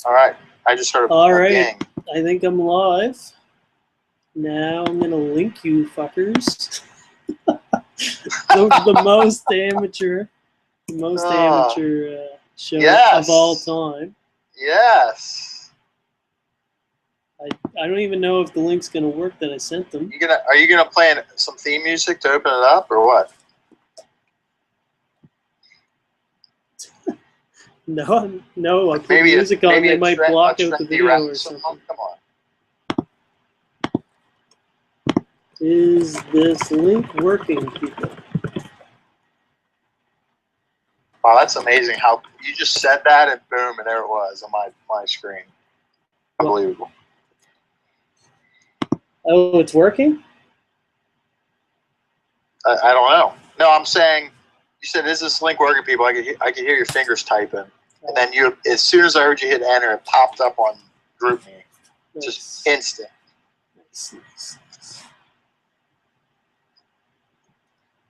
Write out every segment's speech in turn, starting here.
All right. I just heard All a right. gang. I think I'm live. Now I'm going to link you fuckers. the most amateur show Yes. of all time. Yes. I don't even know if the link's going to work that I sent them. Are you gonna play some theme music to open it up, or what? No. I put music on. They might block out the video or something. Come on. Is this link working, people? Wow, that's amazing how you just said that and boom, and there it was on my screen. Unbelievable. Oh, it's working? I don't know. No, I'm saying, you said, is this link working, people? I could hear your fingers typing. And then as soon as I heard you hit enter, it popped up on GroupMe. Nice. Just instant. Nice.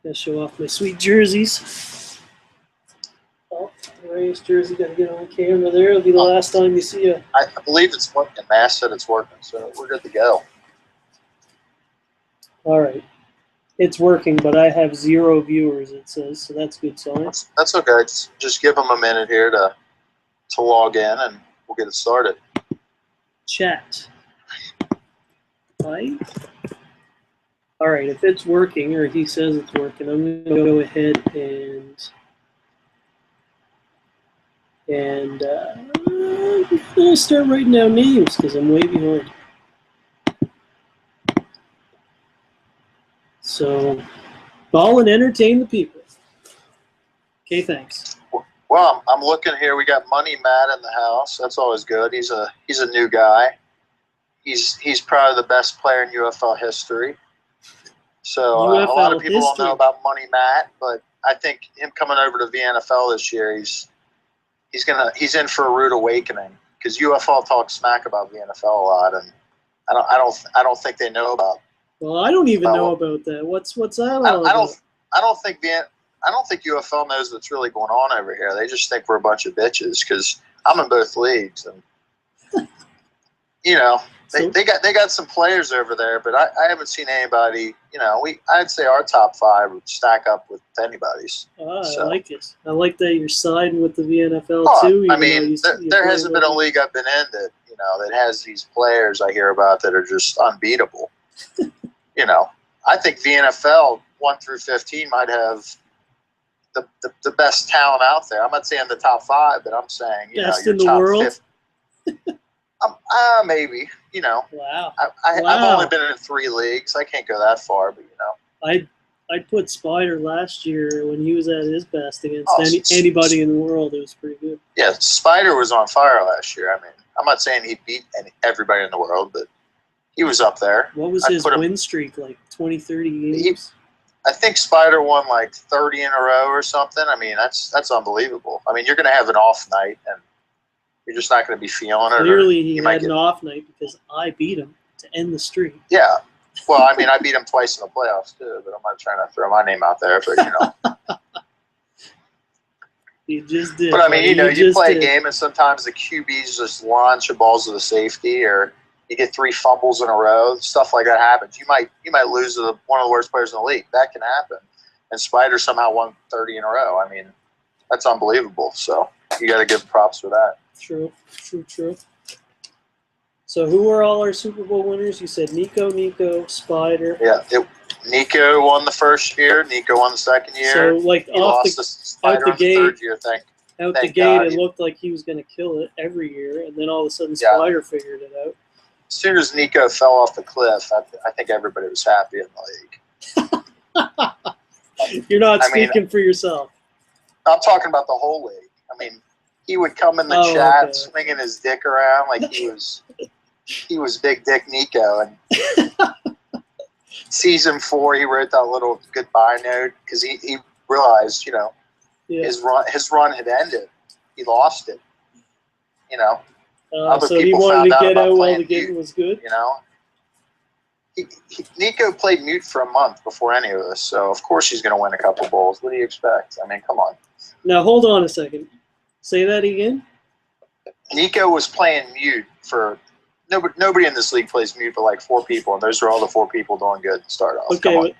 Gotta show off my sweet jerseys. Oh, Ray's jersey gotta get on camera there. It'll be the last time you see it. I believe it's working. Mass said it's working, so we're good to go. All right. It's working, but I have 0 viewers, it says, so that's a good sign. That's okay. Just give them a minute here to log in, and we'll get it started. Chat. Right? All right, if it's working, or he says it's working, I'm going to go ahead and I'm going to start writing down names because I'm way behind. So, ball and entertain the people. Okay, thanks. Well, I'm looking here. We got Money Matt in the house. That's always good. He's a new guy. He's probably the best player in UFL history. So a lot of people don't know about Money Matt, but I think him coming over to VNFL this year, he's in for a rude awakening because UFL talks smack about VNFL a lot, and I don't think they know about. Well, I don't even know about that. What's that all about? I don't think UFL knows what's really going on over here. They just think we're a bunch of bitches because I'm in both leagues, and they got some players over there, but I haven't seen anybody. I'd say our top 5 would stack up with anybody's. I like it. I like that you're siding with the VNFL too. I mean, there hasn't been a league I've been in that has these players I hear about that are just unbeatable. I think VNFL 1 through 15 might have the best talent out there. I'm not saying the top 5, but I'm saying best your in the top world. Maybe. Wow. I've only been in 3 leagues. I can't go that far, but I'd put Spider last year when he was at his best against anybody in the world. It was pretty good. Yeah, Spider was on fire last year. I mean, I'm not saying he beat everybody in the world, but he was up there. What was his win streak, like 20, 30 games? I think Spider won like 30 in a row or something. I mean, that's unbelievable. I mean, you're going to have an off night, and you're just not going to be feeling it. Clearly, he had an off night because I beat him to end the streak. Yeah. Well, I mean, I beat him twice in the playoffs, too, but I'm not trying to throw my name out there. But, You just did. But, I mean, you play a game, and sometimes the QBs just launch a balls to the safety, or you get 3 fumbles in a row. Stuff like that happens. You might lose to one of the worst players in the league. That can happen. And Spider somehow won 30 in a row. I mean, that's unbelievable. So you got to give props for that. True. So who were all our Super Bowl winners? You said Nico, Spider. Yeah, Nico won the first year. Nico won the second year. So like out the gate, third year, out the gate, it looked like he was going to kill it every year, and then all of a sudden Spider figured it out. As soon as Nico fell off the cliff, I think everybody was happy in the league. You're not speaking for yourself. I'm talking about the whole league. I mean, he would come in the chat swinging his dick around like he was Big Dick Nico. And season 4, he wrote that little goodbye note because he realized, his run had ended. He lost it. So he wanted to get out while the game was good? Nico played mute for a month before any of this, so of course he's going to win a couple bowls. What do you expect? I mean, come on. Now, hold on a second. Say that again? Nico was playing mute for nobody in this league plays mute but like 4 people, and those are all the 4 people doing good to start off. Okay, but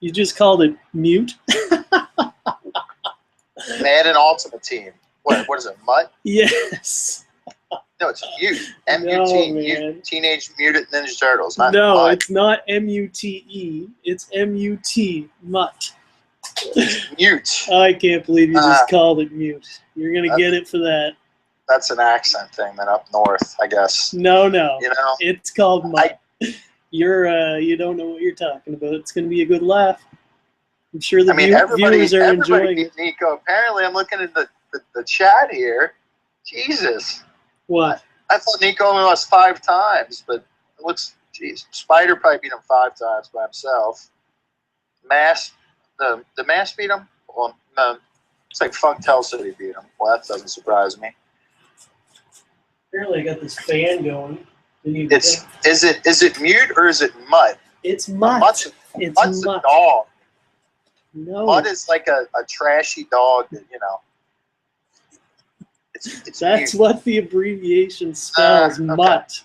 you just called it mute? Madden Ultimate Team. What is it, Mutt? Yes. No, it's mute. M-U-T, mute. Teenage Mutant Ninja Turtles, not No, Mutt. it's not M-U-T-E. It's M-U-T, Mutt. Mute. I can't believe you just called it mute. You're going to get it for that. That's an accent thing then up north, I guess. No. You know? It's called Mutt. You don't know what you're talking about. It's going to be a good laugh. I'm sure the viewers are enjoying it. Nico. Apparently, I'm looking at the chat here. Jesus. What? I thought Nico only lost 5 times, but it looks, geez, Spider probably beat him 5 times by himself. The Mass beat him? Well, no. It's like Funktel City beat him. Well, that doesn't surprise me. Apparently, I got this fan going. Is it mute or is it Mutt? It's Mutt. Mutt's a dog. No. Mutt is like a trashy dog that, you know. It's That's mute. what the abbreviation spells, okay. Mutt.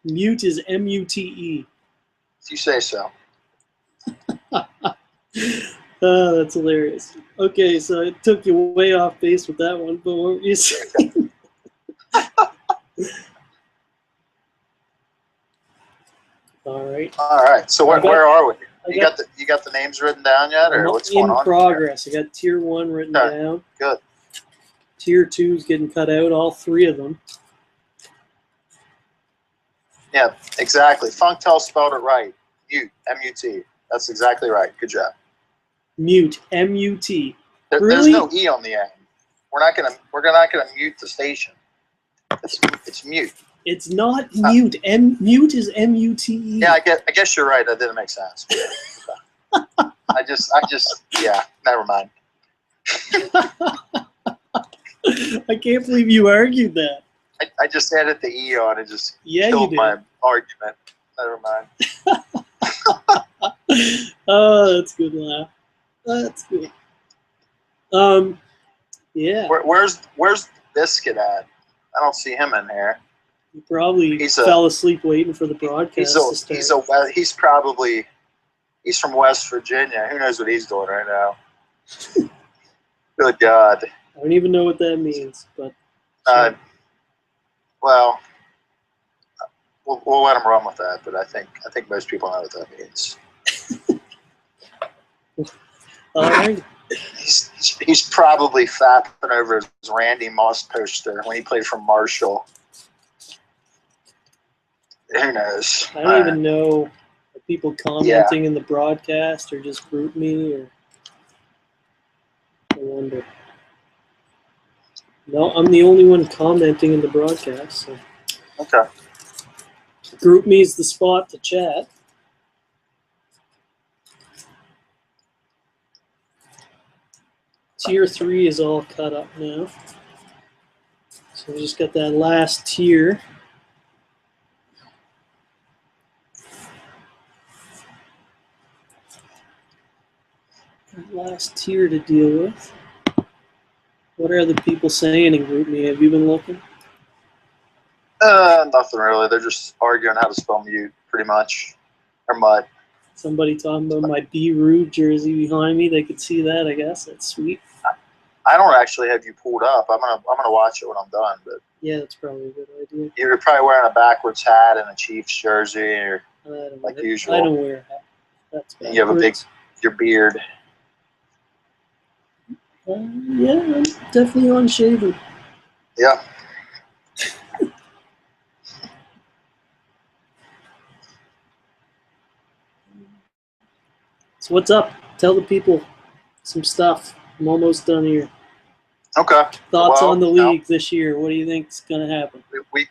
Mute is M-U-T-E. If you say so. Oh, that's hilarious. Okay, so it took you way off base with that one, but what were you saying? All right. So where are we? You got the names written down yet, or what's going on? In progress. I got tier 1 written down. Good. Tier 2 is getting cut out, all 3 of them. Yeah, exactly. Funktel spelled it right. Mute, M-U-T. That's exactly right. Good job. Mute, M-U-T. There's no E on the end. We're not gonna mute the station. It's mute. It's not mute. Mute is M-U-T-E. Yeah, I guess you're right. That didn't make sense. I just yeah. Never mind. I can't believe you argued that. I just added the E on and just you killed did. my argument. Never mind. Oh, that's a good laugh. That's good. Yeah. Where's Biscuit at? I don't see him in here. He probably fell asleep waiting for the broadcast to start. He's from West Virginia. Who knows what he's doing right now? Good God. I don't even know what that means, but. Well, we'll let him run with that. But I think most people know what that means. All right. He's probably fapping over his Randy Moss poster when he played for Marshall. Who knows? I don't even know if people commenting in the broadcast or just group me or I wonder. No, I'm the only one commenting in the broadcast. So. Okay. Group me is the spot to chat. Tier 3 is all cut up now. So we just got that last tier. Last tier to deal with. What are the people saying in GroupMe? Have you been looking? Nothing really. They're just arguing how to spell mute, pretty much, or Mutt. Somebody talking about my Be Rude jersey behind me. They could see that, I guess. That's sweet. I don't actually have you pulled up. I'm gonna watch it when I'm done. But yeah, that's probably a good idea. You're probably wearing a backwards hat and a Chiefs jersey, or like usual. I don't wear a hat. That's backwards. You have your beard. Yeah, I'm definitely unshaven. Yeah. So what's up? Tell the people some stuff. I'm almost done here. Okay. Thoughts on the league this year? What do you think is going to happen?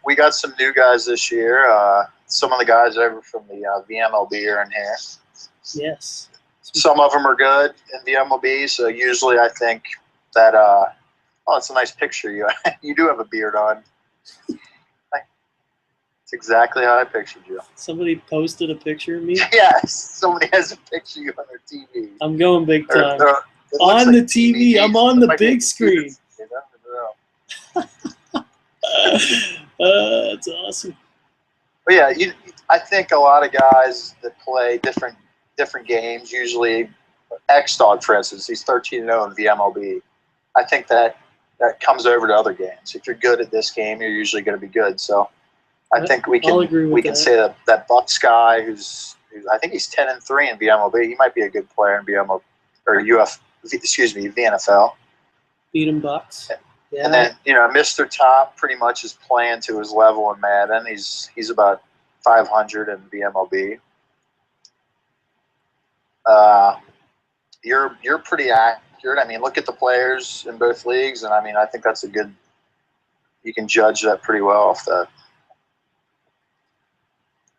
We got some new guys this year. Some of the guys over from the VNFL are in here. Yes. Some of them are good in the MLB, so usually I think that it's a nice picture. You do have a beard on. It's exactly how I pictured you. Somebody posted a picture of me? Yes, somebody has a picture of you on their TV. I'm going big time. On the TV. I'm on the big screen. That's awesome. But yeah, I think a lot of guys that play different games, usually X-Dog, for instance, he's 13-0 in VMLB. I think that comes over to other games. If you're good at this game, you're usually going to be good. So I think we can say that Bucks guy who's I think he's 10-3 in VMLB. He might be a good player in VMLB or VNFL. Beat him Bucks. Yeah. And then Mr. Top pretty much is playing to his level in Madden. He's about 500 in VMLB. You're pretty accurate. I mean, look at the players in both leagues, and I mean, I think that's a good. You can judge that pretty well off that.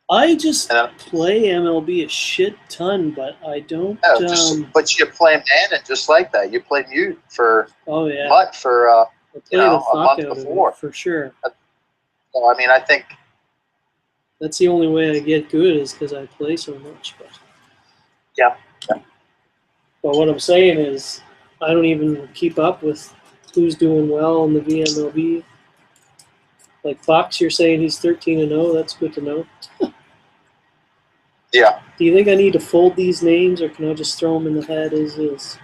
I just play MLB a shit ton, but I don't. But you play Madden just like that. You play Mute for MUT for a month before for sure. So, I mean, I think that's the only way I get good is because I play so much. But yeah. But what I'm saying is, I don't even keep up with who's doing well in the VMLB. Like Fox, you're saying he's 13-0. That's good to know. Yeah. Do you think I need to fold these names, or can I just throw them in the head as is?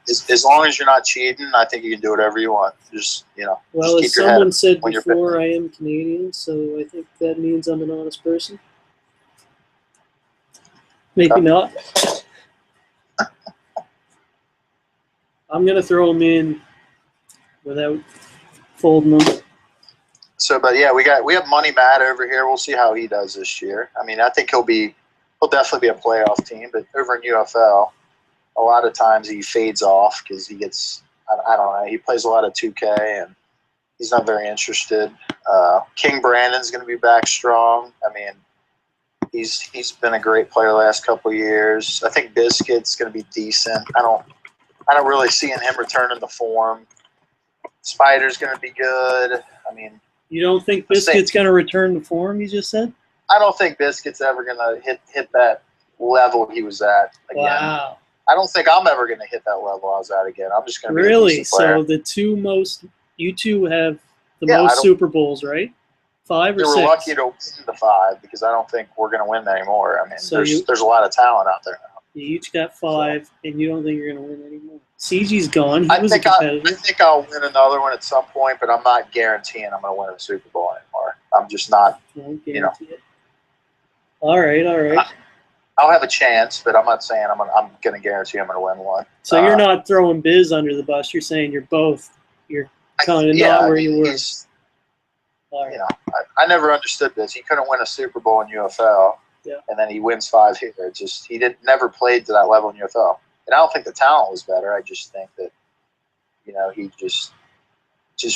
As long as you're not cheating, I think you can do whatever you want. Just Well, just as someone said before, I am Canadian, so I think that means I'm an honest person. Maybe not. I'm gonna throw them in without folding them. So, but yeah, we have Money Matt over here. We'll see how he does this year. I mean, I think he'll definitely be a playoff team. But over in UFL, a lot of times he fades off because he gets I don't know. He plays a lot of 2K and he's not very interested. King Brandon's going to be back strong. I mean, he's been a great player the last couple of years. I think Biscuit's going to be decent. I don't really see him returning to form. Spider's going to be good. I mean. You don't think Biscuit's going to return to form, you just said? I don't think Biscuit's ever going to hit that level he was at again. Wow. I don't think I'm ever going to hit that level I was at again. I'm just going to be really? A decent player. So you two have the most Super Bowls, right? 5 or 6? We're lucky to win the 5 because I don't think we're going to win anymore. I mean, so there's a lot of talent out there now. You each got 5, and you don't think you're going to win anymore. CG's gone. He was a competitor. I think I'll win another one at some point, but I'm not guaranteeing I'm going to win a Super Bowl anymore. I'm just not, it. All right. I'll have a chance, but I'm not saying I'm going to guarantee I'm going to win one. So you're not throwing Biz under the bus. You're saying you're kind of not where you were. All right. I never understood this. He couldn't win a Super Bowl in UFL. Yeah. And then he wins 5 here. He never played to that level in UFL. And I don't think the talent was better. I just think that, he just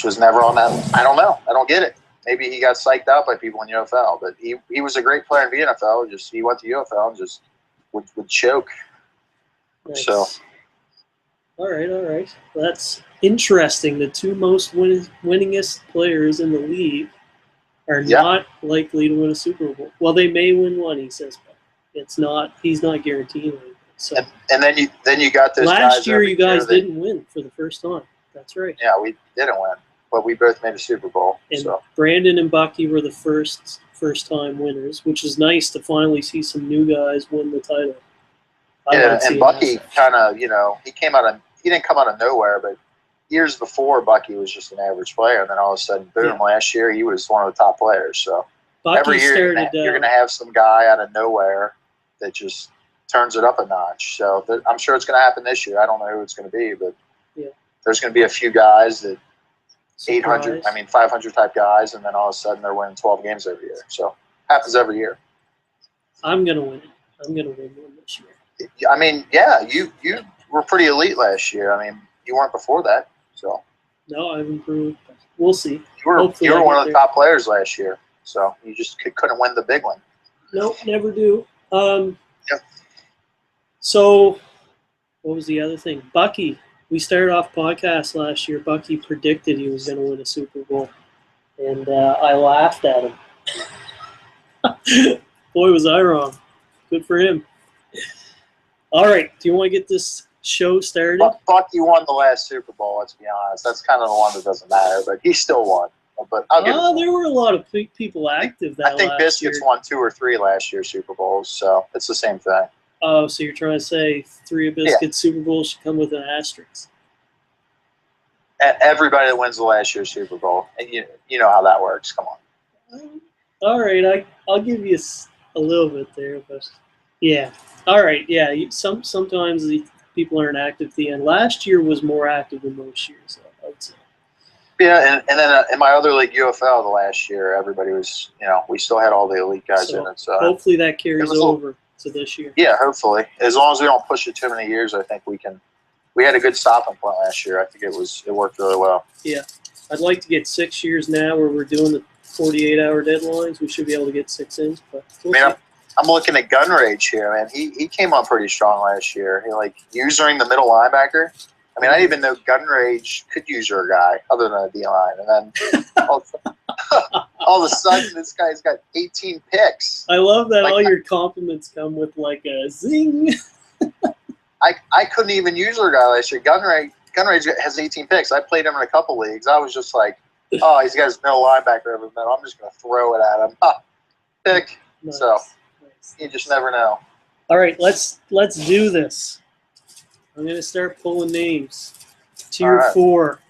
was never on that. I don't know. I don't get it. Maybe he got psyched out by people in UFL, but he was a great player in VNFL. Just he went to UFL and just would choke. Nice. So. All right. Well, that's interesting. The 2 most winningest players in the league are not likely to win a Super Bowl. Well, they may win one, he says, but he's not guaranteeing anything. So and then you got those guys. Last year, you guys didn't win for the first time. That's right. Yeah, we didn't win, but we both made a Super Bowl. And Brandon and Bucky were the first time winners, which is nice to finally see some new guys win the title. And Bucky kind of, he didn't come out of nowhere, but years before, Bucky was just an average player, and then all of a sudden, boom! Last year, he was one of the top players. So Bucky every year, you're going to have some guy out of nowhere that just turns it up a notch. So I'm sure it's going to happen this year. I don't know who it's going to be, but there's going to be a few guys that 500 type guys, and then all of a sudden they're winning 12 games every year. So happens every year. I'm going to win it. I'm going to win one this year. I mean, you were pretty elite last year. I mean, you weren't before that. So no, I've improved. We'll see. You were one of the top players last year, so you just couldn't win the big one. Nope, never do. So what was the other thing? Bucky. We started off podcast last year. Bucky predicted he was going to win a Super Bowl, and I laughed at him. Boy, was I wrong. Good for him. All right, do you want to get this show started? Bucky won the last Super Bowl, let's be honest. That's kind of the one that doesn't matter, but he still won. but I'll give it to him. There were a lot of people active that I think last Biscuits year. won 2 or 3 last year's Super Bowls, so it's the same thing. Oh, so you're trying to say 3 of Biscuits Super Bowls should come with an asterisk? Everybody that wins the last year's Super Bowl, and you know how that works. Come on. All right, I'll give you a little bit there, but yeah. All right, yeah. Sometimes the people aren't active at the end. Last year was more active than most years, I would say. Yeah, and then in my other league, UFL, the last year, everybody was, we still had all the elite guys in it. So hopefully that carries over to this year. Yeah, hopefully. As long as we don't push it too many years, I think we can. We had a good stopping point last year. I think it worked really well. Yeah, I'd like to get 6 years now where we're doing the 48-hour deadlines. We should be able to get 6 in. But I'm looking at Gun Rage here, man. He came on pretty strong last year. Using the middle linebacker. I didn't even know Gun Rage could user a guy other than a D-line. And then all of a sudden, this guy's got 18 picks. I love that all your compliments come with a zing. I couldn't even user a guy last year. Gun Rage has 18 picks. I played him in a couple leagues. I was just like, oh, he's got his middle linebacker over the middle. I'm just going to throw it at him. Pick. Nice. So you just never know. All right, let's do this. I'm going to start pulling names. Tier 4.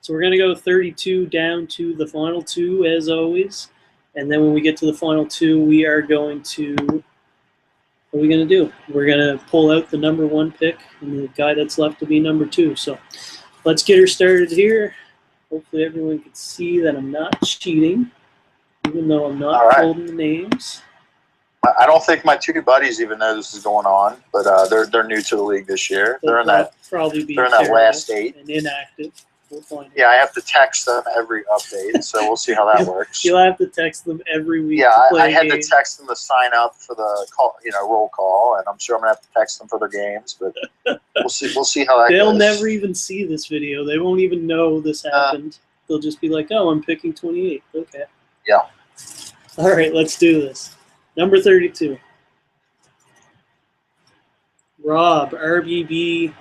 So we're going to go 32 down to the final 2, as always. And then when we get to the final 2, we are going to – what are we going to do? We're going to pull out the number 1 pick and the guy that's left to be number 2. So let's get her started here. Hopefully everyone can see that I'm not cheating, even though I'm not holding the names. I don't think my 2 buddies even know this is going on, but they're new to the league this year. They're in that last 8 and inactive. We'll find out. Yeah, I have to text them every update, so we'll see how that works. You'll have to text them every week. Yeah, I had to text them to sign up for the call, roll call, and I'm sure I'm gonna have to text them for their games, but we'll see. We'll see how that goes. They'll never even see this video. They won't even know this happened. They'll just be like, "Oh, I'm picking 28." Okay. Yeah. All right, let's do this. Number 32. Rob, RBB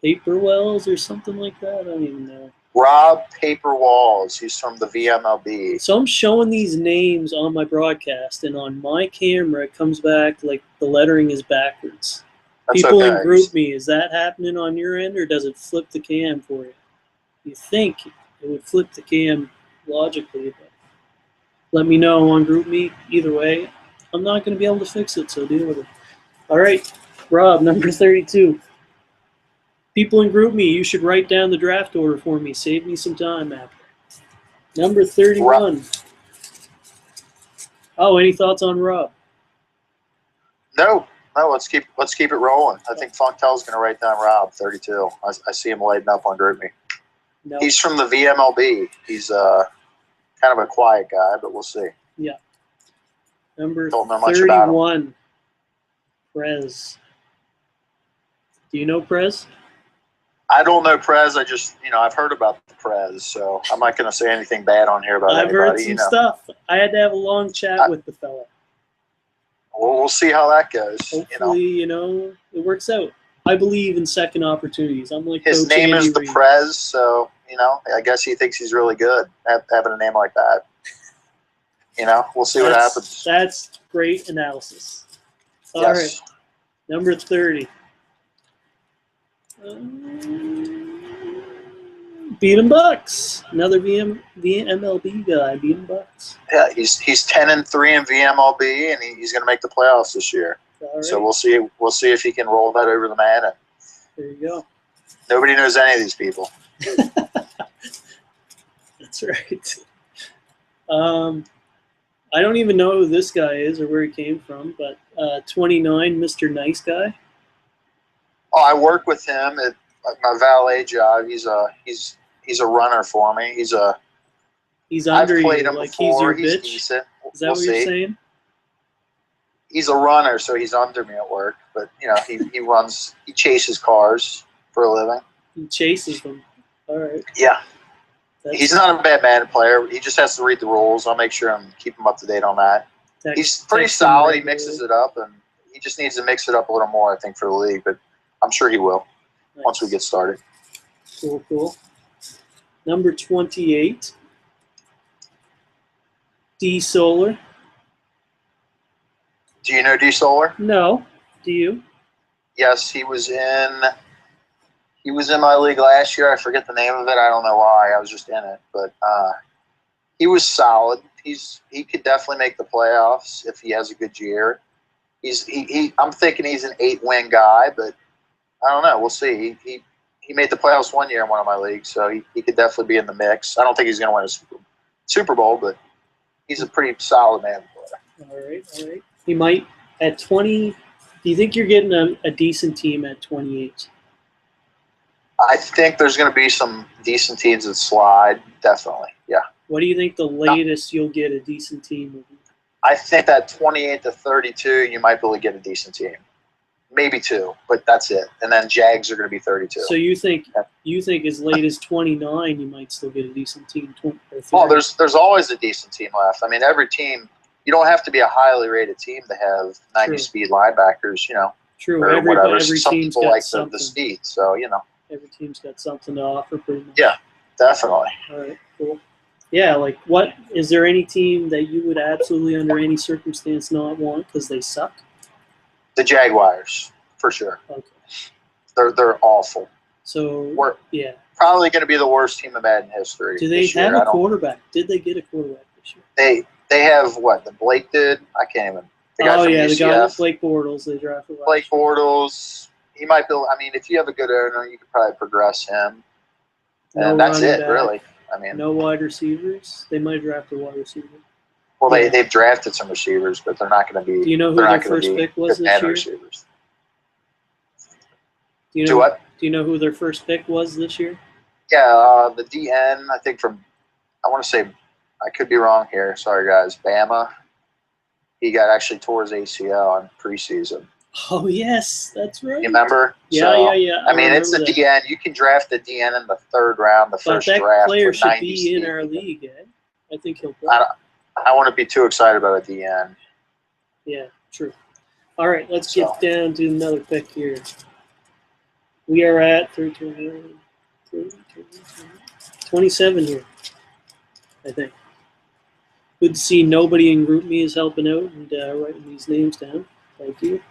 Paperwells or something like that. I don't even know. Rob Paperwalls. He's from the VMLB. So I'm showing these names on my broadcast, and on my camera, it comes back like the lettering is backwards. That's People okay. in group me. Is that happening on your end, or does it flip the cam for you? You think it would flip the cam logically, but let me know on group me. Either way, I'm not going to be able to fix it, so deal with it. All right, Rob, number 32. People in group me, you should write down the draft order for me. Save me some time after. Number 31. Oh, any thoughts on Rob? No. Let's keep it rolling. I think Funkel's going to write down Rob 32. I see him lighting up on group me. No. He's from the VMLB. He's kind of a quiet guy, but we'll see. Yeah. Number Don't know much about 31. Prez. Do you know Prez? I don't know Prez. I just, I've heard about the Prez, so I'm not going to say anything bad on here about anybody. I've heard some stuff. I had to have a long chat with the fella. Well, we'll see how that goes. Hopefully, it works out. I believe in second opportunities. I'm like his Coach name Andy is the Reid. Prez, so I guess he thinks he's really good having a name like that. We'll see what happens. That's great analysis. All right, number 30. Beat 'em Bucks. Another VMLB guy. Beat 'em Bucks. Yeah, he's 10-3 in VMLB, and he's going to make the playoffs this year. All right. So we'll see. We'll see if he can roll that over the Madden. There you go. Nobody knows any of these people. That's right. I don't even know who this guy is or where he came from, but 29, Mr. Nice Guy. Oh, I work with him at my valet job. He's a runner for me. He's under you, played him like before. he's your bitch. Decent. Is that what you're saying? He's a runner, so he's under me at work. But he runs. He chases cars for a living. He chases them. All right. Yeah. He's not a bad Madden player. He just has to read the rules. I'll make sure I'm keep him up to date on that. He's pretty solid. He mixes it up, and he just needs to mix it up a little more, I think, for the league. But I'm sure he will once we get started. Cool. Number 28. D. Solar. Do you know D. Solar? No. Do you? Yes, he was in my league last year. I forget the name of it. I don't know why. I was just in it, but he was solid. He could definitely make the playoffs if he has a good year. I'm thinking he's an 8-win guy, but I don't know. We'll see. He made the playoffs one year in one of my leagues, so he could definitely be in the mix. I don't think he's going to win a Super Bowl, but he's a pretty solid man player. All right. He might at 20. Do you think you're getting a decent team at 28? I think there's going to be some decent teams that slide, definitely. Yeah. What do you think the latest you'll get a decent team will be? I think that 28 to 32, you might be able to get a decent team. Maybe 2, but that's it. And then Jags are going to be 32. So you think as late as 29, you might still get a decent team? Well, there's always a decent team left. I mean, every team. You don't have to be a highly rated team to have 90 speed linebackers. True. Or every whatever. Some teams people like something. the speed, so Every team's got something to offer, pretty much. Yeah, definitely. All right, cool. Yeah, like what is there any team that you would absolutely under any circumstance not want because they suck? The Jaguars, for sure. Okay. They're awful. So we're probably going to be the worst team in Madden history. Do they have a quarterback? Did they get a quarterback this year? They have what? The Blake did? I can't even. The guy with Blake Bortles. They drafted Blake Bortles. He might be. I mean, if you have a good owner, you could probably progress him. And that's it, really. I mean, no wide receivers. They might draft a wide receiver. Well, they've drafted some receivers, but they're not going to be. Do you know who their first pick was this year? Receivers. Do you know who their first pick was this year? Yeah, the DN. I think I want to say, I could be wrong here. Sorry, guys. Bama. He actually tore his ACL in preseason. Oh yes, that's right. You remember? Yeah. I mean, it's the DN. You can draft the DN in the 3rd round, the first draft. That player for should 90 be in our league. I think he'll play. I want to be too excited about a DN. Yeah, true. All right, let's get down to another pick here. We are at 27 here, I think. Good to see nobody in GroupMe is helping out and writing these names down. Thank you.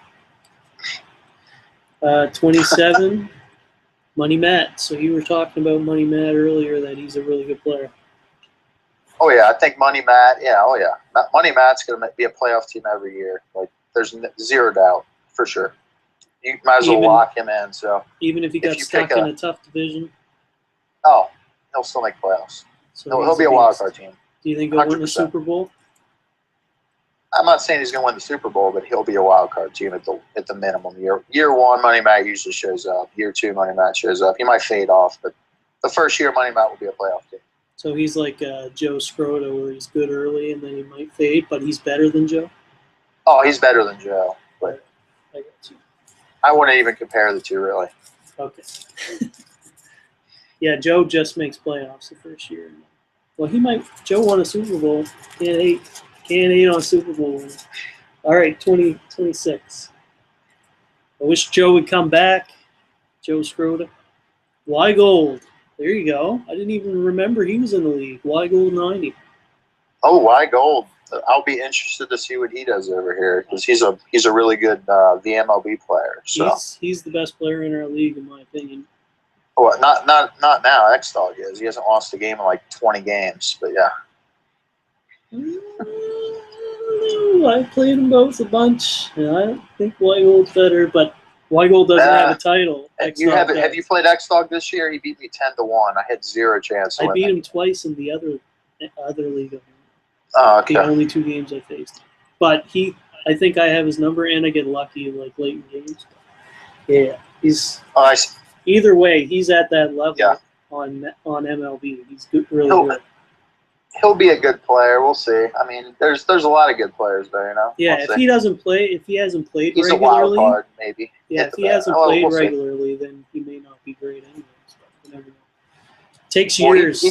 27, Money Matt. So you were talking about Money Matt earlier, that he's a really good player. Oh, yeah. I think Money Matt, Money Matt's going to be a playoff team every year. Like, there's zero doubt, for sure. You might as well lock him in. So even if he got stuck in a tough division? Oh, he'll still make playoffs. So he'll be a wild card team. Do you think he'll win the Super Bowl? I'm not saying he's going to win the Super Bowl, but he'll be a wild card team at the minimum. Year 1, Money Matt usually shows up. Year 2, Money Matt shows up. He might fade off, but the first year, Money Matt will be a playoff team. So he's like Joe Scroto, where he's good early and then he might fade, but he's better than Joe? Oh, he's better than Joe. But I got you. I wouldn't even compare the two, really. Okay. Yeah, Joe just makes playoffs the first year. Well, Joe won a Super Bowl. Can't hate on Super Bowl winners. All right, 26. I wish Joe would come back. Joe Scroto. Why Gold? There you go. I didn't even remember he was in the league. Why Gold 90? Oh, Why Gold? I'll be interested to see what he does over here because he's a really good VMLB player. So he's the best player in our league, in my opinion. Oh, not now. X-Dog is. He hasn't lost a game in like 20 games, but yeah. I played them both a bunch. And I think Weigold's better, but Weigold doesn't have a title. Have you played X-Dog this year? He beat me 10-1. I had 0 chance. I beat him twice in the other league. Oh, okay. The only 2 games I faced. But I think I have his number, and I get lucky like late in games. Yeah, he's. Either way, he's at that level on MLB. He's good, really good. He'll be a good player. We'll see. I mean, there's a lot of good players there, you know. Yeah, if he hasn't played regularly, he's a wild card, maybe. Yeah, if he hasn't played regularly, then he may not be great anyways. But you never know. Takes years.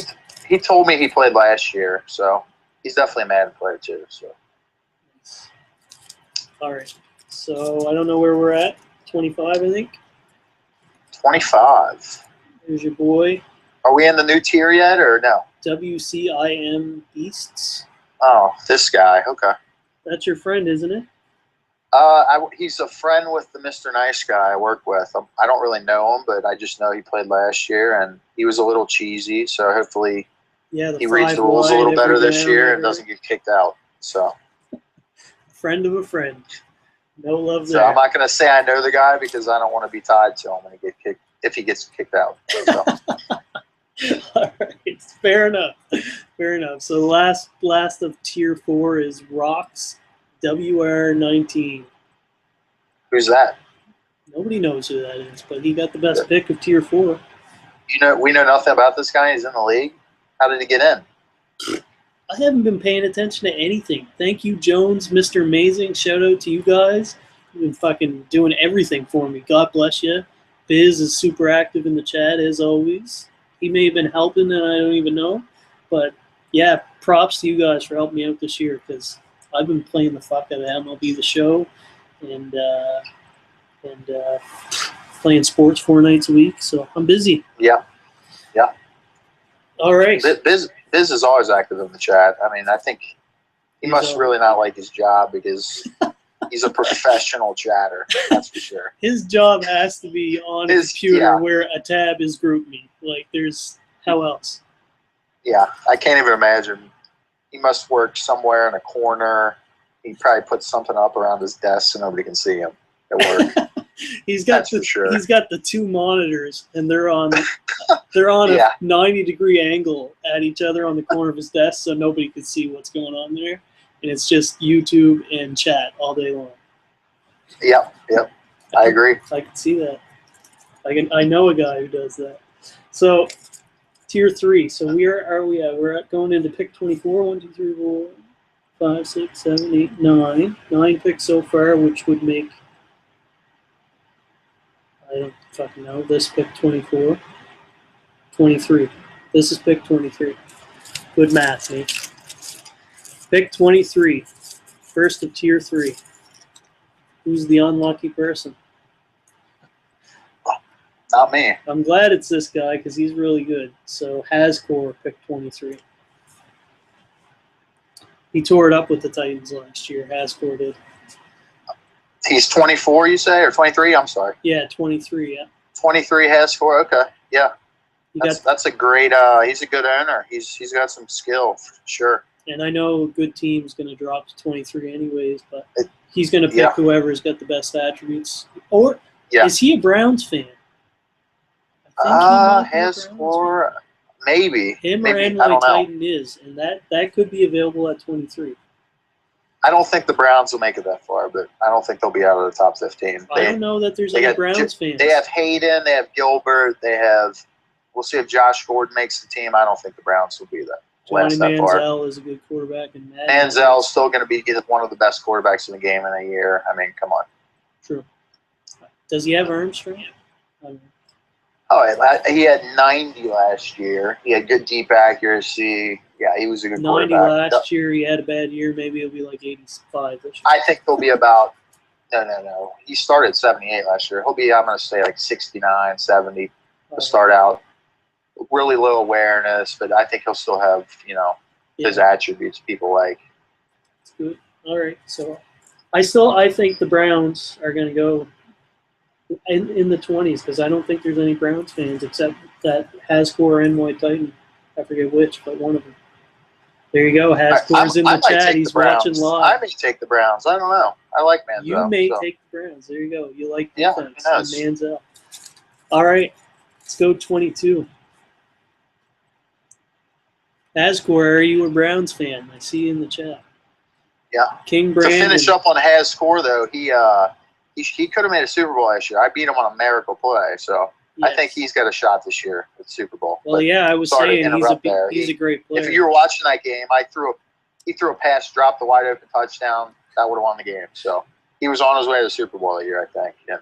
He told me he played last year, so he's definitely a Madden player too. So. All right. So I don't know where we're at. 25, I think. 25. There's your boy. Are we in the new tier yet, or no? WCIM Beasts. Oh, this guy. Okay. That's your friend, isn't it? He's a friend with the Mr. Nice guy I work with. I don't really know him, but I just know he played last year, and he was a little cheesy. So hopefully, he reads the rules a little better this year and doesn't get kicked out. So, friend of a friend, no love there. So I'm not going to say I know the guy because I don't want to be tied to him when he get kicked if he gets kicked out. So. All right, fair enough. Fair enough. So the last of Tier 4 is Rocks WR19. Who's that? Nobody knows who that is, but he got the best pick of Tier 4. We know nothing about this guy. He's in the league. How did he get in? I haven't been paying attention to anything. Thank you, Jones, Mr. Amazing. Shout out to you guys. You've been fucking doing everything for me. God bless you. Biz is super active in the chat, as always. He may have been helping, and I don't even know. But, yeah, props to you guys for helping me out this year, because I've been playing the fuck out of MLB The Show and playing sports 4 nights a week. So I'm busy. Yeah. All right. Biz is always active in the chat. I mean, I think he must really not like his job because he's a professional chatter. That's for sure. His job has to be on a computer where a tab is GroupMe. Like, there's how else? Yeah, I can't even imagine. He must work somewhere in a corner. He probably puts something up around his desk so nobody can see him at work. He's got the 2 monitors, and they're on a 90-degree angle at each other on the corner of his desk, so nobody can see what's going on there. And it's just YouTube and chat all day long. Yep. I agree. I can see that. I know a guy who does that. So, Tier 3. So where are we at? We're going into pick 24. 1, 2, 3, 4, 5, 6, 7, 8, 9. 9 picks so far, which would make, I don't fucking know, this pick 24. 23. This is pick 23. Good math, mate. Pick 23. First of Tier 3. Who's the unlucky person? Not me. I'm glad it's this guy because he's really good. So Hascore picked 23. He tore it up with the Titans last year. Hascore did. He's 24, you say, or 23? I'm sorry. Yeah, 23. Yeah. 23 Hascore. Okay. Yeah. That's a great. He's a good owner. He's got some skill for sure. And I know a good team's going to drop to 23 anyways, but he's going to pick whoever's got the best attributes. Or is he a Browns fan? Hascore, maybe. Him or NY Titan is, and that could be available at 23. I don't think the Browns will make it that far, but I don't think they'll be out of the top 15. I don't know that there's any Browns fans. They have Hayden, they have Gilbert, they have. We'll see if Josh Gordon makes the team. I don't think the Browns will be that. Johnny Manziel is a good quarterback, and Manziel is still going to be one of the best quarterbacks in the game in a year. I mean, come on. True. Does he have arm strength? Oh, he had 90 last year. He had good deep accuracy. Yeah, he was a good quarterback. 90 last year. He had a bad year. Maybe he'll be like 85 this year. I think he'll be about no. He started 78 last year. He'll be, I'm going to say, like 69, 70 to start out. Really low awareness, but I think he'll still have, his attributes people like. That's good. All right. So I think the Browns are going to go in the 20s because I don't think there's any Browns fans except that Hascore and NY Titan. I forget which, but one of them. There you go. Hascore's in the chat. He's watching live. I may take the Browns. I don't know. I like Manziel. You may take the Browns. There you go. You like defense. Manziel. All right. Let's go 22. Hascore, are you a Browns fan? I see you in the chat. Yeah. King Brandon. To finish up on Hascore, though, he could have made a Super Bowl last year. I beat him on a miracle play, so I think he's got a shot this year at the Super Bowl. Well, I was saying he's a great player. If you were watching that game, he threw a pass, dropped the wide open touchdown. That would have won the game. So he was on his way to the Super Bowl that year, I think. And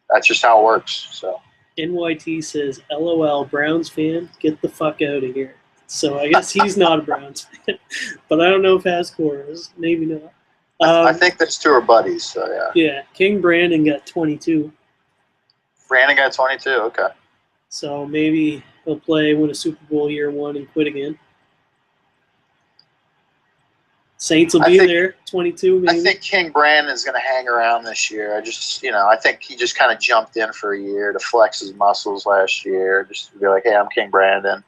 that's just how it works. So NYT says, "LOL, Browns fan, get the fuck out of here." So I guess he's not a Browns fan, but I don't know if Hascore is. Maybe not. I think those two are buddies. So yeah. Yeah, King Brandon got 22. Brandon got 22. Okay. So maybe he'll win a Super Bowl year 1, and quit again. Saints will be there, 22 maybe. I think King Brandon's going to hang around this year. I think he just kind of jumped in for a year to flex his muscles last year, just to be like, hey, I'm King Brandon,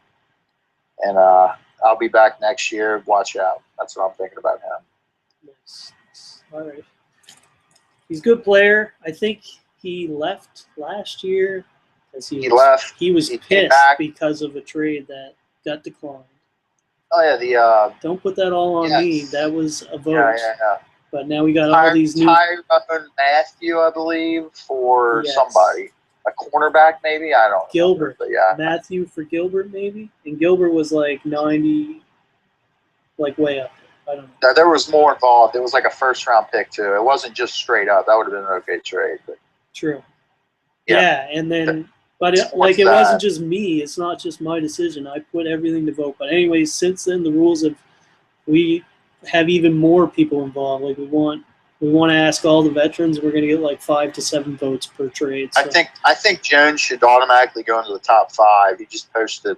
and I'll be back next year. Watch out. That's what I'm thinking about him. Nice. All right. He's a good player. I think he left last year because he was pissed because of a trade that got declined. Oh yeah, don't put that all on me. That was a vote. Yeah. But now we got all these new Tyrann Mathieu, I believe, for somebody, a cornerback maybe. I don't know. Gilbert, but yeah, Mathieu for Gilbert maybe, and Gilbert was like 90, like way up there. I don't know. There was more involved. It was like a first-round pick too. It wasn't just straight up. That would have been an okay trade. But. True. Yeah, and then. But it wasn't just me. It's not just my decision. I put everything to vote. But anyways, since then we have even more people involved. Like we want to ask all the veterans. We're going to get like 5 to 7 votes per trade. So. I think Jones should automatically go into the top 5. He just posted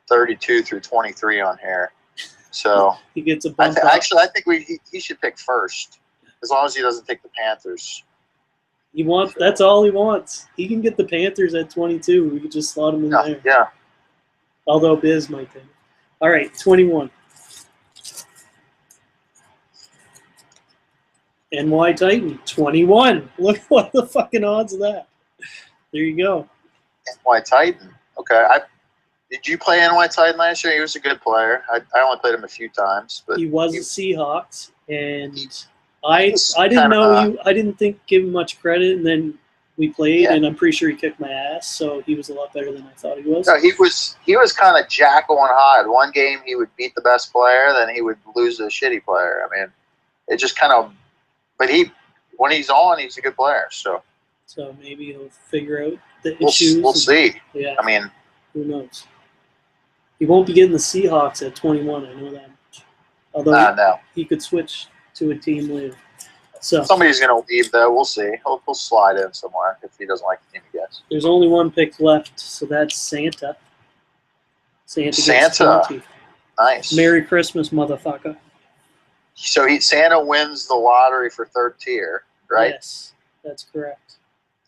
32 through 23 on here, so he gets a bump. Actually, I think he should pick first, as long as he doesn't take the Panthers. That's all he wants. He can get the Panthers at 22. We could just slot him in there. Yeah. Although Biz might think. All right, 21. NY Titan, 21. Look what the fucking odds of that. There you go. NY Titan. Okay. Did you play NY Titan last year? He was a good player. I only played him a few times, but he was a Seahawks, and I didn't know I didn't give him much credit, and then we played, and I'm pretty sure he kicked my ass. So he was a lot better than I thought he was. No, he was kind of Jekyll and Hyde. One game he would beat the best player, then he would lose to a shitty player. I mean, it just kind of. But when he's on, he's a good player. So maybe he'll figure out the issues. We'll see. Yeah. I mean, who knows? He won't be getting the Seahawks at 21. I know that much. Although he could switch to a team later. So somebody's going to leave, though. We'll see. He'll slide in somewhere if he doesn't like the team he gets. There's only one pick left, so that's Santa. Santa. Nice. Merry Christmas, motherfucker. So Santa wins the lottery for third tier, right? Yes, that's correct.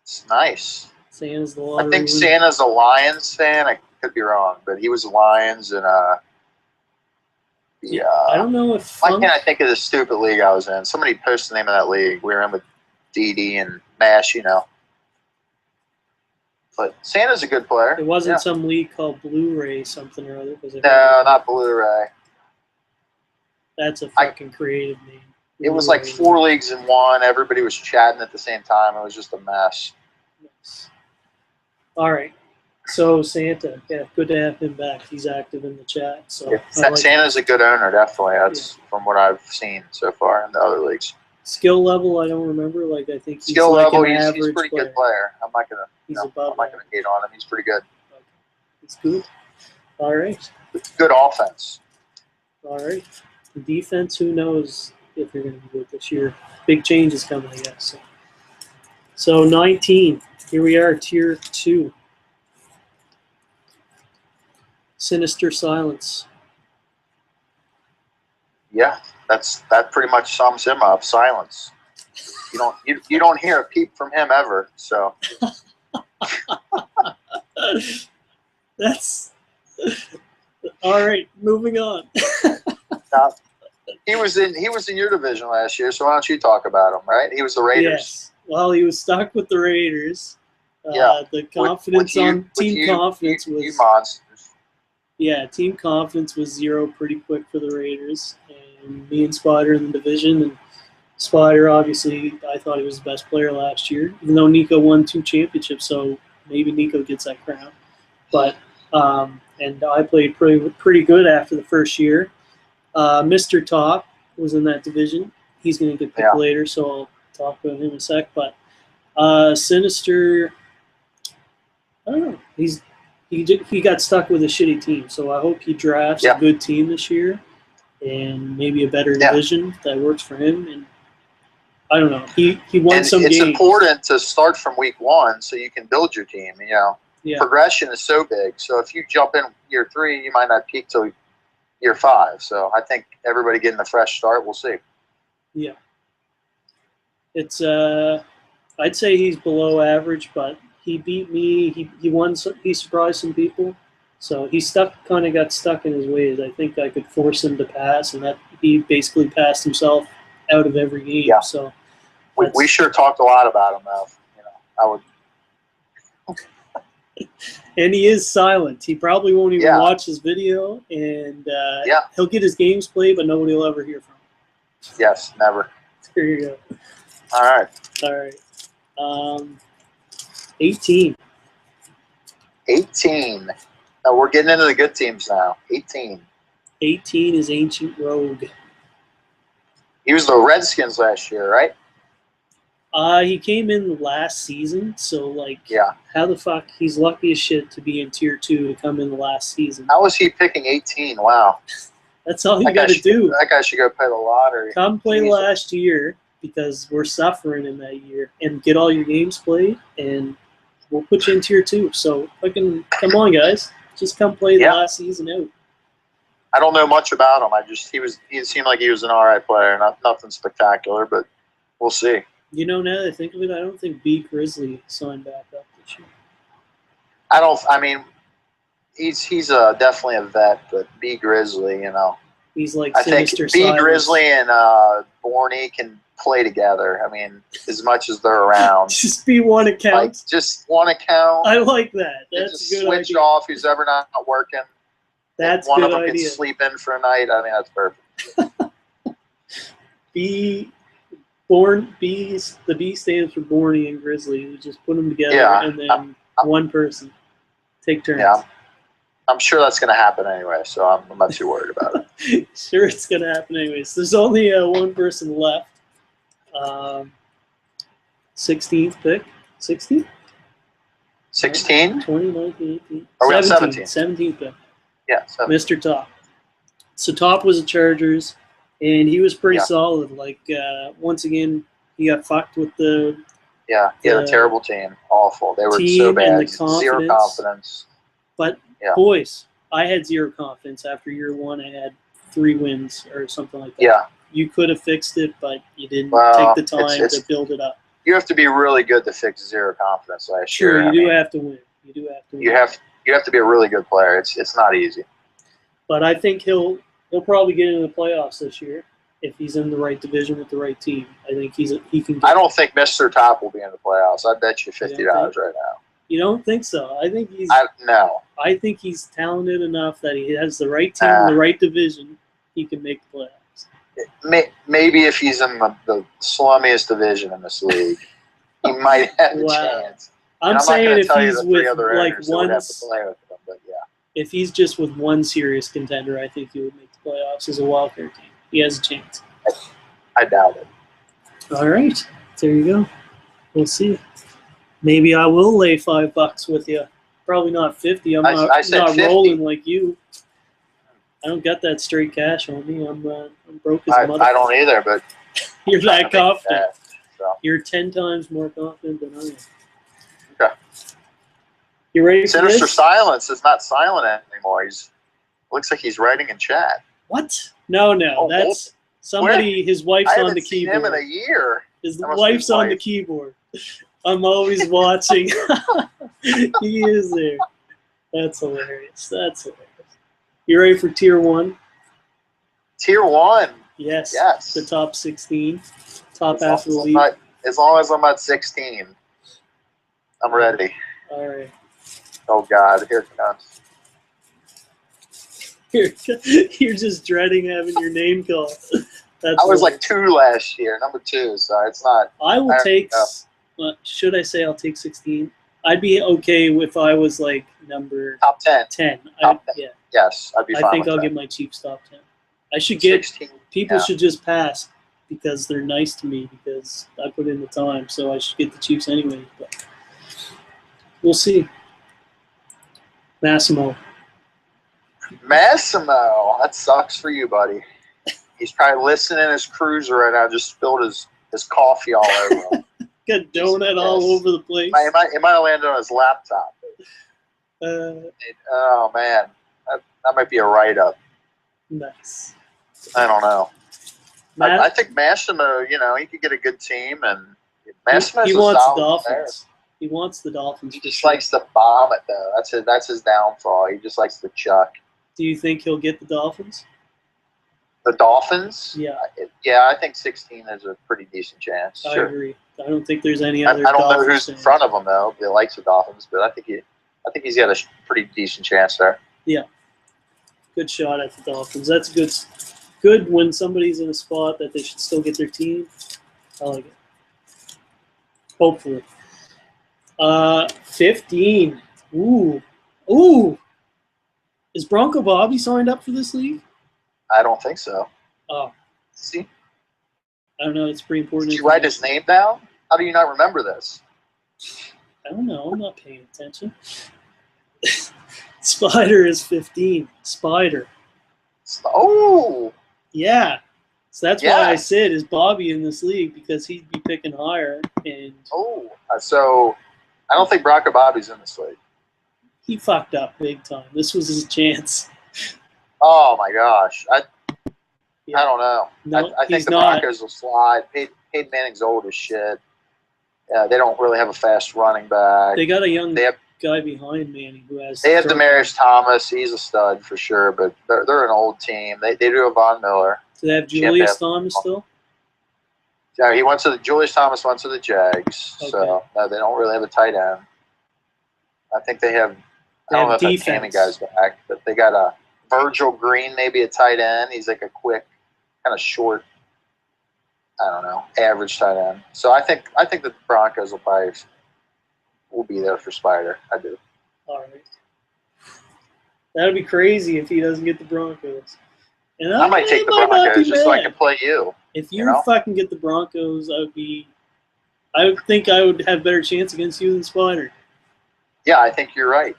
It's nice. Santa's the lottery. I think Santa's a Lions fan. I could be wrong, but he was a Lions and I don't know if. Why can't I think of the stupid league I was in? Somebody posted the name of that league. We were in with DD and Mash, But Santa's a good player. It wasn't some league called Blu-ray something or other. No, not Blu-ray. That's a fucking creative name. It was like 4 leagues in one. Everybody was chatting at the same time. It was just a mess. Yes. All right. So Santa, good to have him back. He's active in the chat. So Santa's a good owner, definitely. That's from what I've seen so far in the other leagues. Skill level, I don't remember. I think he's skill like level. An He's a pretty good player. I'm not gonna hate on him. He's pretty good. Okay. It's good. All right. Good offense. All right. Defense, who knows if you're going to be good this year. Big changes coming, I guess. So 19. Here we are, Tier 2. Sinister Silence. Yeah, that pretty much sums him up. Silence. You don't hear a peep from him ever. So that's all right. Moving on. He was in your division last year, so why don't you talk about him? Right? He was the Raiders. Yes. Well, he was stuck with the Raiders. The confidence team confidence was. You monsters. Yeah, team confidence was 0 pretty quick for the Raiders. And me and Spider in the division. And Spider, obviously, I thought he was the best player last year, even though Nico won 2 championships, so maybe Nico gets that crown. But and I played pretty good after the first year. Mr. Top was in that division. He's going to get picked later, so I'll talk about him in a sec. But Sinister, I don't know. He got stuck with a shitty team, so I hope he drafts a good team this year and maybe a better division that works for him. And I don't know. He won some games. It's important to start from week 1 so you can build your team. Progression is so big. So if you jump in year 3, you might not peak till year 5. So I think everybody getting a fresh start. We'll see. Yeah. It's I'd say he's below average, but he beat me. He won. He surprised some people. So he kind of got stuck in his ways. I think I could force him to pass, and that he basically passed himself out of every game. Yeah. So we sure talked a lot about him, though. I would. And he is silent. He probably won't even watch his video, and he'll get his games played, but nobody will ever hear from him. Yes, never. There you go. All right. 18. 18. Now we're getting into the good teams now. 18. 18 is Ancient Rogue. He was the Redskins last year, right? He came in last season, so how the fuck? He's lucky as shit to be in Tier 2 to come in the last season. How was he picking 18? Wow. That's all you got to do. That guy should go play the lottery. Come play last year because we're suffering in that year, and get all your games played, and we'll put you in Tier 2. So fucking come on, guys, just come play the last season out. I don't know much about him. He seemed like he was an alright player, nothing spectacular, but we'll see. You know, now that I think of it, I don't think B. Grizzly signed back up this year. He's definitely a vet, but B. Grizzly, He's like I think Sinister B. Silence. Grizzly and Borney can play together. I mean, as much as they're around. Just be one account. Just one account. I like that. That's just a good switch idea. off who's ever not working. That's one good of them idea. can sleep in for a night. I mean, that's perfect. The B stands for Borny and Grizzly. You just put them together, and then one person take turns. Yeah, I'm sure that's going to happen anyway, so I'm not too worried about it. Sure, it's going to happen anyways. There's only one person left. 16th pick. 16? 16? 20, 19, 18. Are we on 17? 17th pick. Yeah, 17. Mr. Top. So Top was the Chargers. And he was pretty solid. Once again, he got fucked with the he had a terrible team. Awful. They were so bad. And the zero confidence. But, boys, I had zero confidence. After year 1, I had 3 wins or something like that. Yeah. You could have fixed it, but you didn't take the time to build it up. You have to be really good to fix zero confidence last year. Sure, you do have to win. You have to be a really good player. It's not easy. But I think he'll probably get into the playoffs this year if he's in the right division with the right team. I think he can. I don't think Mr. Top will be in the playoffs. I bet you $50 right now. You don't think so? I think he's. No. I think he's talented enough that he has the right team in the right division. He can make the playoffs. Maybe if he's in the slummiest division in this league, he might have a chance. I'm saying if he's with one. If he's just with one serious contender, I think he would make the playoffs as a wildcard team. He has a chance. I doubt it. All right. There you go. We'll see. Maybe I will lay $5 with you. Probably not 50. I'm not 50. Rolling like you. I don't got that straight cash on me. I'm broke as a mother. I don't either, but you're that confident. So. You're 10 times more confident than I am. Okay. You ready for Sinister this? Silence is not silent anymore. Looks like he's writing in chat. What? No. That's somebody. His wife's on the keyboard. I haven't seen him in a year. His wife's on the keyboard. I'm always watching. He is there. That's hilarious. You ready for Tier 1? Tier 1? Yes. Yes. The top 16. Top half of the league. As long as I'm at 16, I'm ready. All right. Oh, God. Here it comes. You're just dreading having your name called. I was like 2 last year, number 2, so it's not. I will take. Should I say I'll take 16? I'd be okay if I was like number top 10. 10. Top 10. Yeah. Yes, I'd be fine. I think with I'll that. get my Chiefs top 10. I should get 16, people should just pass because they're nice to me because I put in the time. So I should get the Chiefs anyway. But we'll see. Massimo, that sucks for you, buddy. He's probably listening in his cruiser right now. Just spilled his coffee all over him. Got donut all over the place. It might have landed on his laptop. Oh man, that might be a write-up. Nice. I don't know. Matt, I think Massimo, he could get a good team, and Massimo's he a wants the solid Dolphins. player. He wants the Dolphins. He just likes to bomb it, though. That's his downfall. He just likes to chuck. Do you think he'll get the Dolphins? The Dolphins? Yeah. Yeah, I think 16 is a pretty decent chance. I Sure. agree. I don't think there's any other. I don't know Dolphins who's in fans. front of him though. That likes the Dolphins, but I think he's got a pretty decent chance there. Yeah. Good shot at the Dolphins. That's good when somebody's in a spot that they should still get their team. I like it. Hopefully. 15. Ooh. Is Bronco Bobby signed up for this league? I don't think so. Oh. See? I don't know. It's pretty important. Did you write his name down? How do you not remember this? I don't know. I'm not paying attention. Spider is 15. Spider. Oh. Yeah. So that's why I said, is Bobby in this league? Because he'd be picking higher. And so I don't think Bronco Bobby's in this league. He fucked up big time. This was his chance. Oh, my gosh. I don't know. No, I think the Broncos will slide. Peyton Manning's old as shit. Yeah, they don't really have a fast running back. They got a young guy behind Manning who has. They have Demaryius Thomas. He's a stud for sure, but they're an old team. They do have Von Miller. Do they have Julius Thomas still? Yeah, Julius Thomas went to the Jags, so they don't really have a tight end. I think they have. I don't know if that Tammy guy's back, but they got a Virgil Green, maybe a tight end. He's like a quick, kind of short. I don't know, average tight end. So I think the Broncos will be there for Spider. I do. All right. That would be crazy if he doesn't get the Broncos. And I might take the Broncos just so I can play you. If you fucking get the Broncos, I would think I would have better chance against you than Spider. Yeah, I think you're right.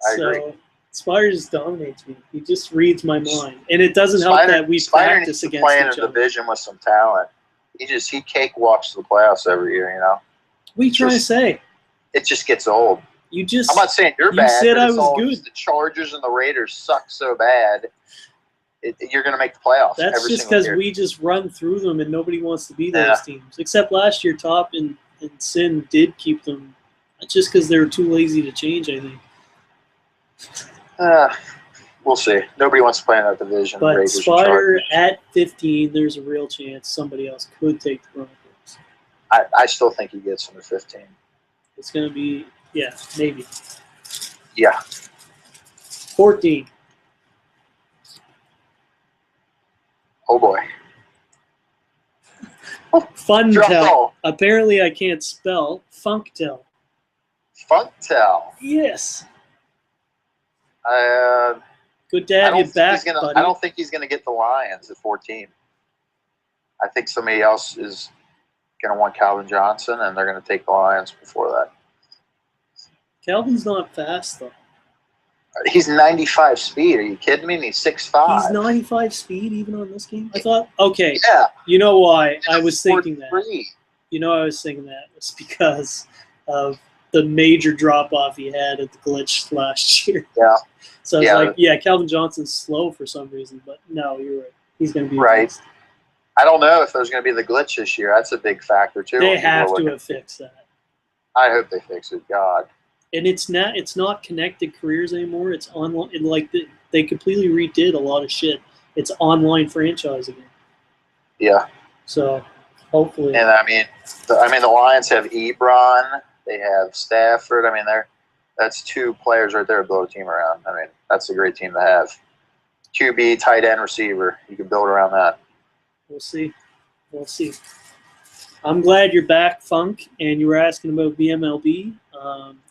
I agree. Spider just dominates me. He just reads my mind, and it doesn't help that we practice against each other. Spider needs to play in a division with some talent. He cakewalks to the playoffs every year. What are you trying to say? It just gets old. I'm not saying you're bad. You said I was good. The Chargers and the Raiders suck so bad. You're going to make the playoffs. That's just because we just run through them, and nobody wants to be those teams. Except last year, Top and Sin did keep them. Just because they were too lazy to change, I think. We'll see. Nobody wants to play in that division. But Raiders Spider at 15, there's a real chance somebody else could take the Broncos. I still think he gets them at 15. It's going to be, maybe. Yeah. 14. Oh, boy. Funtel. Apparently I can't spell. Funktel. Funktel. Yes. Good to have you back, buddy. I don't think he's going to get the Lions at 14. I think somebody else is going to want Calvin Johnson, and they're going to take the Lions before that. Calvin's not fast, though. He's 95 speed. Are you kidding me? And he's 6'5". He's 95 speed even on this game? I thought, okay. Yeah. You know why I was thinking that? 43. You know I was thinking that was because of the major drop-off he had at the glitch last year. Yeah. So I was like, Calvin Johnson's slow for some reason, but no, you're right. He's going to be right. Fast. I don't know if there's going to be the glitch this year. That's a big factor, too. They have to have fixed that. I hope they fix it. God. And it's not connected careers anymore. It's online. They completely redid a lot of shit. It's online franchise again. Yeah. So hopefully. And the Lions have Ebron. They have Stafford. That's two players right there to build a team around. That's a great team to have. QB, tight end, receiver. You can build around that. We'll see. I'm glad you're back, Funk, and you were asking about VMLB.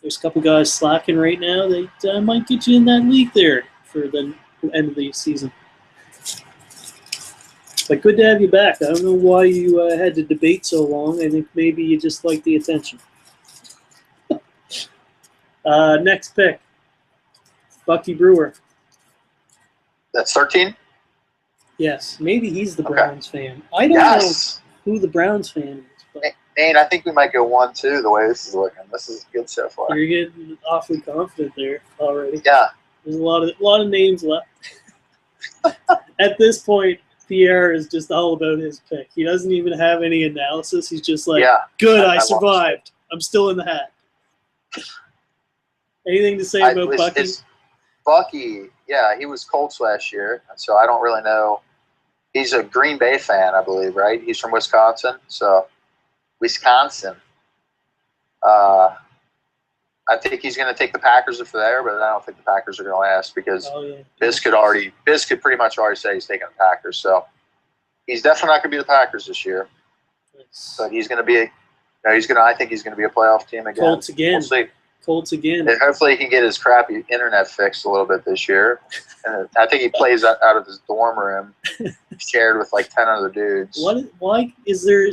There's a couple guys slacking right now that might get you in that league there for the end of the season. But good to have you back. I don't know why you had to debate so long. I think maybe you just like the attention. Next pick, Bucky Brewer. That's 13? Yes, maybe he's the Browns fan. I don't know who the Browns fan is. But Nate, I think we might go 1-2 the way this is looking. This is good so far. You're getting awfully confident there already. Yeah. There's a lot of names left. At this point, Pierre is just all about his pick. He doesn't even have any analysis. He's just like, good, I survived. I'm still in the hat. Anything to say about Bucky? Bucky, yeah, he was Colts last year, and so I don't really know. He's a Green Bay fan, I believe, right? He's from Wisconsin, so Wisconsin. I think he's going to take the Packers if they're there, but I don't think the Packers are going to last because Biz could pretty much already say he's taking the Packers. So he's definitely not going to be the Packers this year. Nice. But he's going to be I think he's going to be a playoff team again. Colts again. We'll see. Colts again. And hopefully he can get his crappy internet fixed a little bit this year. And I think he plays out of his dorm room, shared with like 10 other dudes. Why is there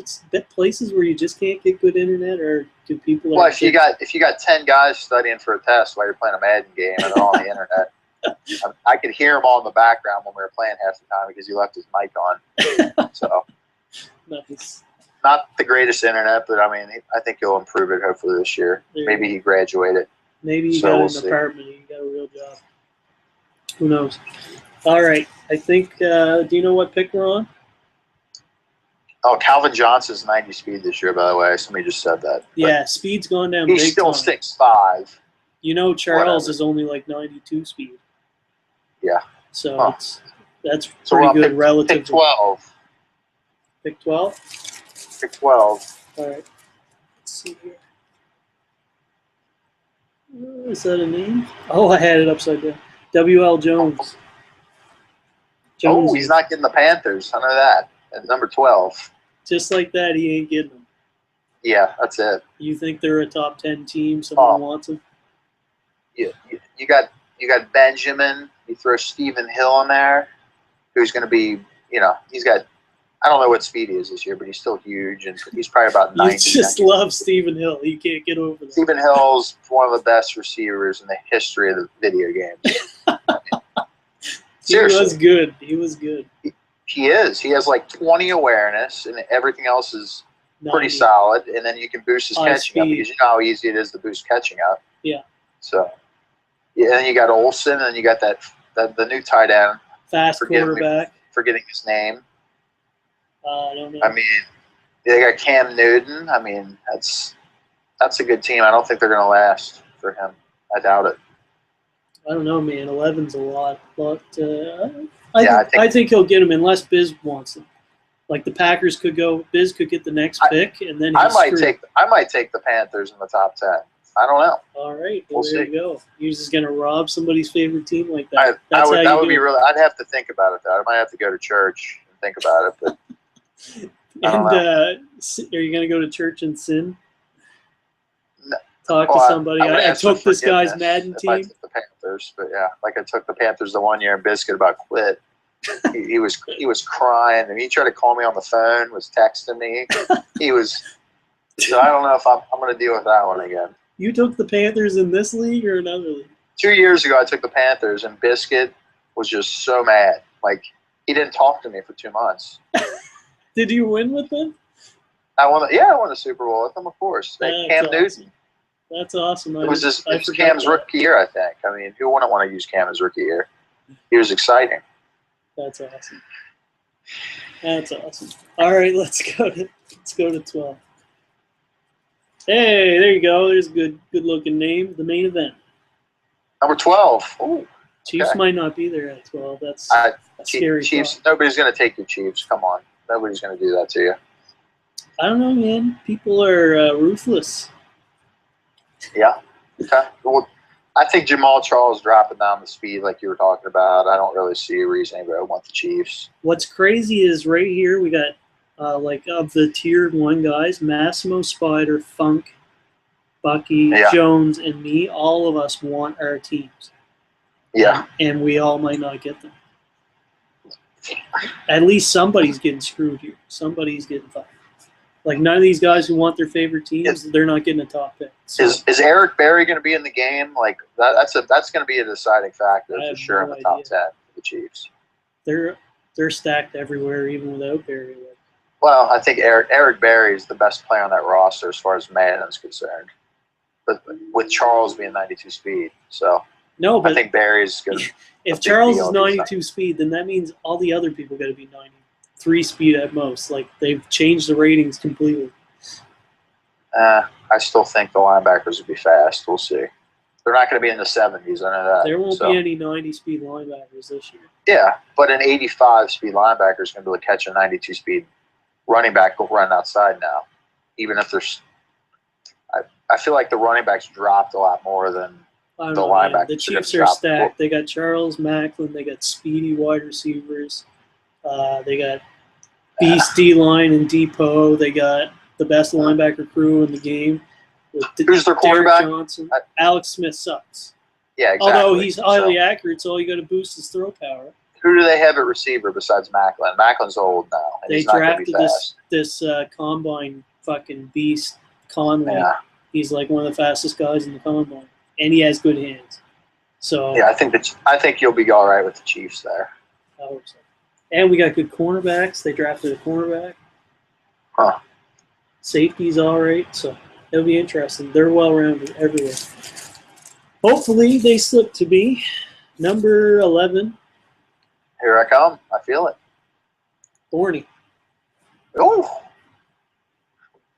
places where you just can't get good internet, or do people? Well, if you got 10 guys studying for a test while you're playing a Madden game and they're on the internet, I could hear him all in the background when we were playing half the time because he left his mic on. So, nice. Not the greatest internet, but I mean, I think he'll improve it hopefully this year. Maybe he graduated. Maybe he got an apartment. He got a real job. Who knows? All right. I think, do you know what pick we're on? Oh, Calvin Johnson's 90 speed this year, by the way. Somebody just said that. Yeah, speed's gone down he's big still time. 6'5". You know, Charles is only like 92 speed. Yeah. So that's pretty good relative. Pick 12. Pick 12? Pick 12. All right. Let's see here. Is that a name? Oh, I had it upside down. W.L. Jones. Oh, he's not getting the Panthers. I know that. At number 12. Just like that, he ain't getting them. Yeah, that's it. You think they're a top 10 team? Someone wants them? You got Benjamin. You throw Stephen Hill in there, who's going to be, he's got, I don't know what speed he is this year, but he's still huge, and he's probably about 90. You just love Stephen Hill. You can't get over that. Stephen Hill's one of the best receivers in the history of the video games. Seriously. He was good. He is. He has like 20 awareness, and everything else is pretty solid. And then you can boost his catching up because you know how easy it is to boost catching up. Yeah. So, yeah, and you got Olsen, and you got the new tight end. Fast quarterback. Forgetting his name. I don't know. I mean, they got Cam Newton. I mean, that's a good team. I don't think they're going to last for him. I doubt it. I don't know, man. 11's a lot, but I think he'll get him unless Biz wants him. Like the Packers could go, Biz could get the next pick, and then I might take the Panthers in the top 10. I don't know. All right, well, there you go. You're just gonna rob somebody's favorite team like that. That would be really. I'd have to think about it though. I might have to go to church and think about it. But are you gonna go to church and sin? No. Talk to somebody. I took this guy's Madden team. I took the Panthers, but yeah, like I took the Panthers the one year, and Biscuit about quit. he was crying, and he tried to call me on the phone. Was texting me. He was. So I don't know if I'm going to deal with that one again. You took the Panthers in this league or another league? 2 years ago, I took the Panthers, and Biscuit was just so mad. Like he didn't talk to me for 2 months. Did you win with them? I won the Super Bowl with them, of course. Cam Newton. That's awesome. It was Cam's rookie year, I think. I mean, who wouldn't want to use Cam as rookie year? He was exciting. That's awesome. That's awesome. All right, let's go to 12. Hey, there you go. There's a good looking name. The main event. Number 12. Ooh, Chiefs might not be there at 12. That's scary. Chiefs. Thought. Nobody's going to take your Chiefs. Come on. Nobody's going to do that to you. I don't know, man. People are ruthless. Yeah. Okay. Well, I think Jamal Charles dropping down the speed like you were talking about. I don't really see a reason anybody would want the Chiefs. What's crazy is right here we got of the tier 1 guys, Massimo, Spider, Funk, Bucky, Jones, and me. All of us want our teams. Yeah. And we all might not get them. At least somebody's getting screwed here. Somebody's getting fired. Like none of these guys who want their favorite teams, they're not getting a top pick. So, is Eric Berry going to be in the game? Like that's going to be a deciding factor for sure in the top 10 for the Chiefs. They're stacked everywhere, even without Berry. Well, I think Eric Berry is the best player on that roster as far as Madden is concerned, but with Charles being 92 speed, so No, but I think Barry's good. if Charles is 92 speed, then that means all the other people got to be 93 speed at most. Like, they've changed the ratings completely. I still think the linebackers will be fast. We'll see. They're not going to be in the 70s. I know that. There won't be any 90 speed linebackers this year. Yeah, but an 85 speed linebacker is going to be able to catch a 92 speed running back running outside now. Even if there's, I feel like the running backs dropped a lot more than the linebackers. The Chiefs are stacked. They got Charles, Macklin. They got speedy wide receivers. They got beast D-line and Depot. They got the best linebacker crew in the game. Who's their quarterback? Johnson. Alex Smith sucks. Yeah, exactly. Although he's highly accurate, so all you got to boost his throw power. Who do they have at receiver besides Macklin? Macklin's old now. And they drafted this combine fucking beast, Conley. Yeah. He's like one of the fastest guys in the combine, and he has good hands. So yeah, I think you'll be all right with the Chiefs there. I hope so. And we got good cornerbacks. They drafted a cornerback. Huh. Safety's all right, so it'll be interesting. They're well-rounded everywhere. Hopefully, they slip to be number 11. Here I come. I feel it. Borney. Oh,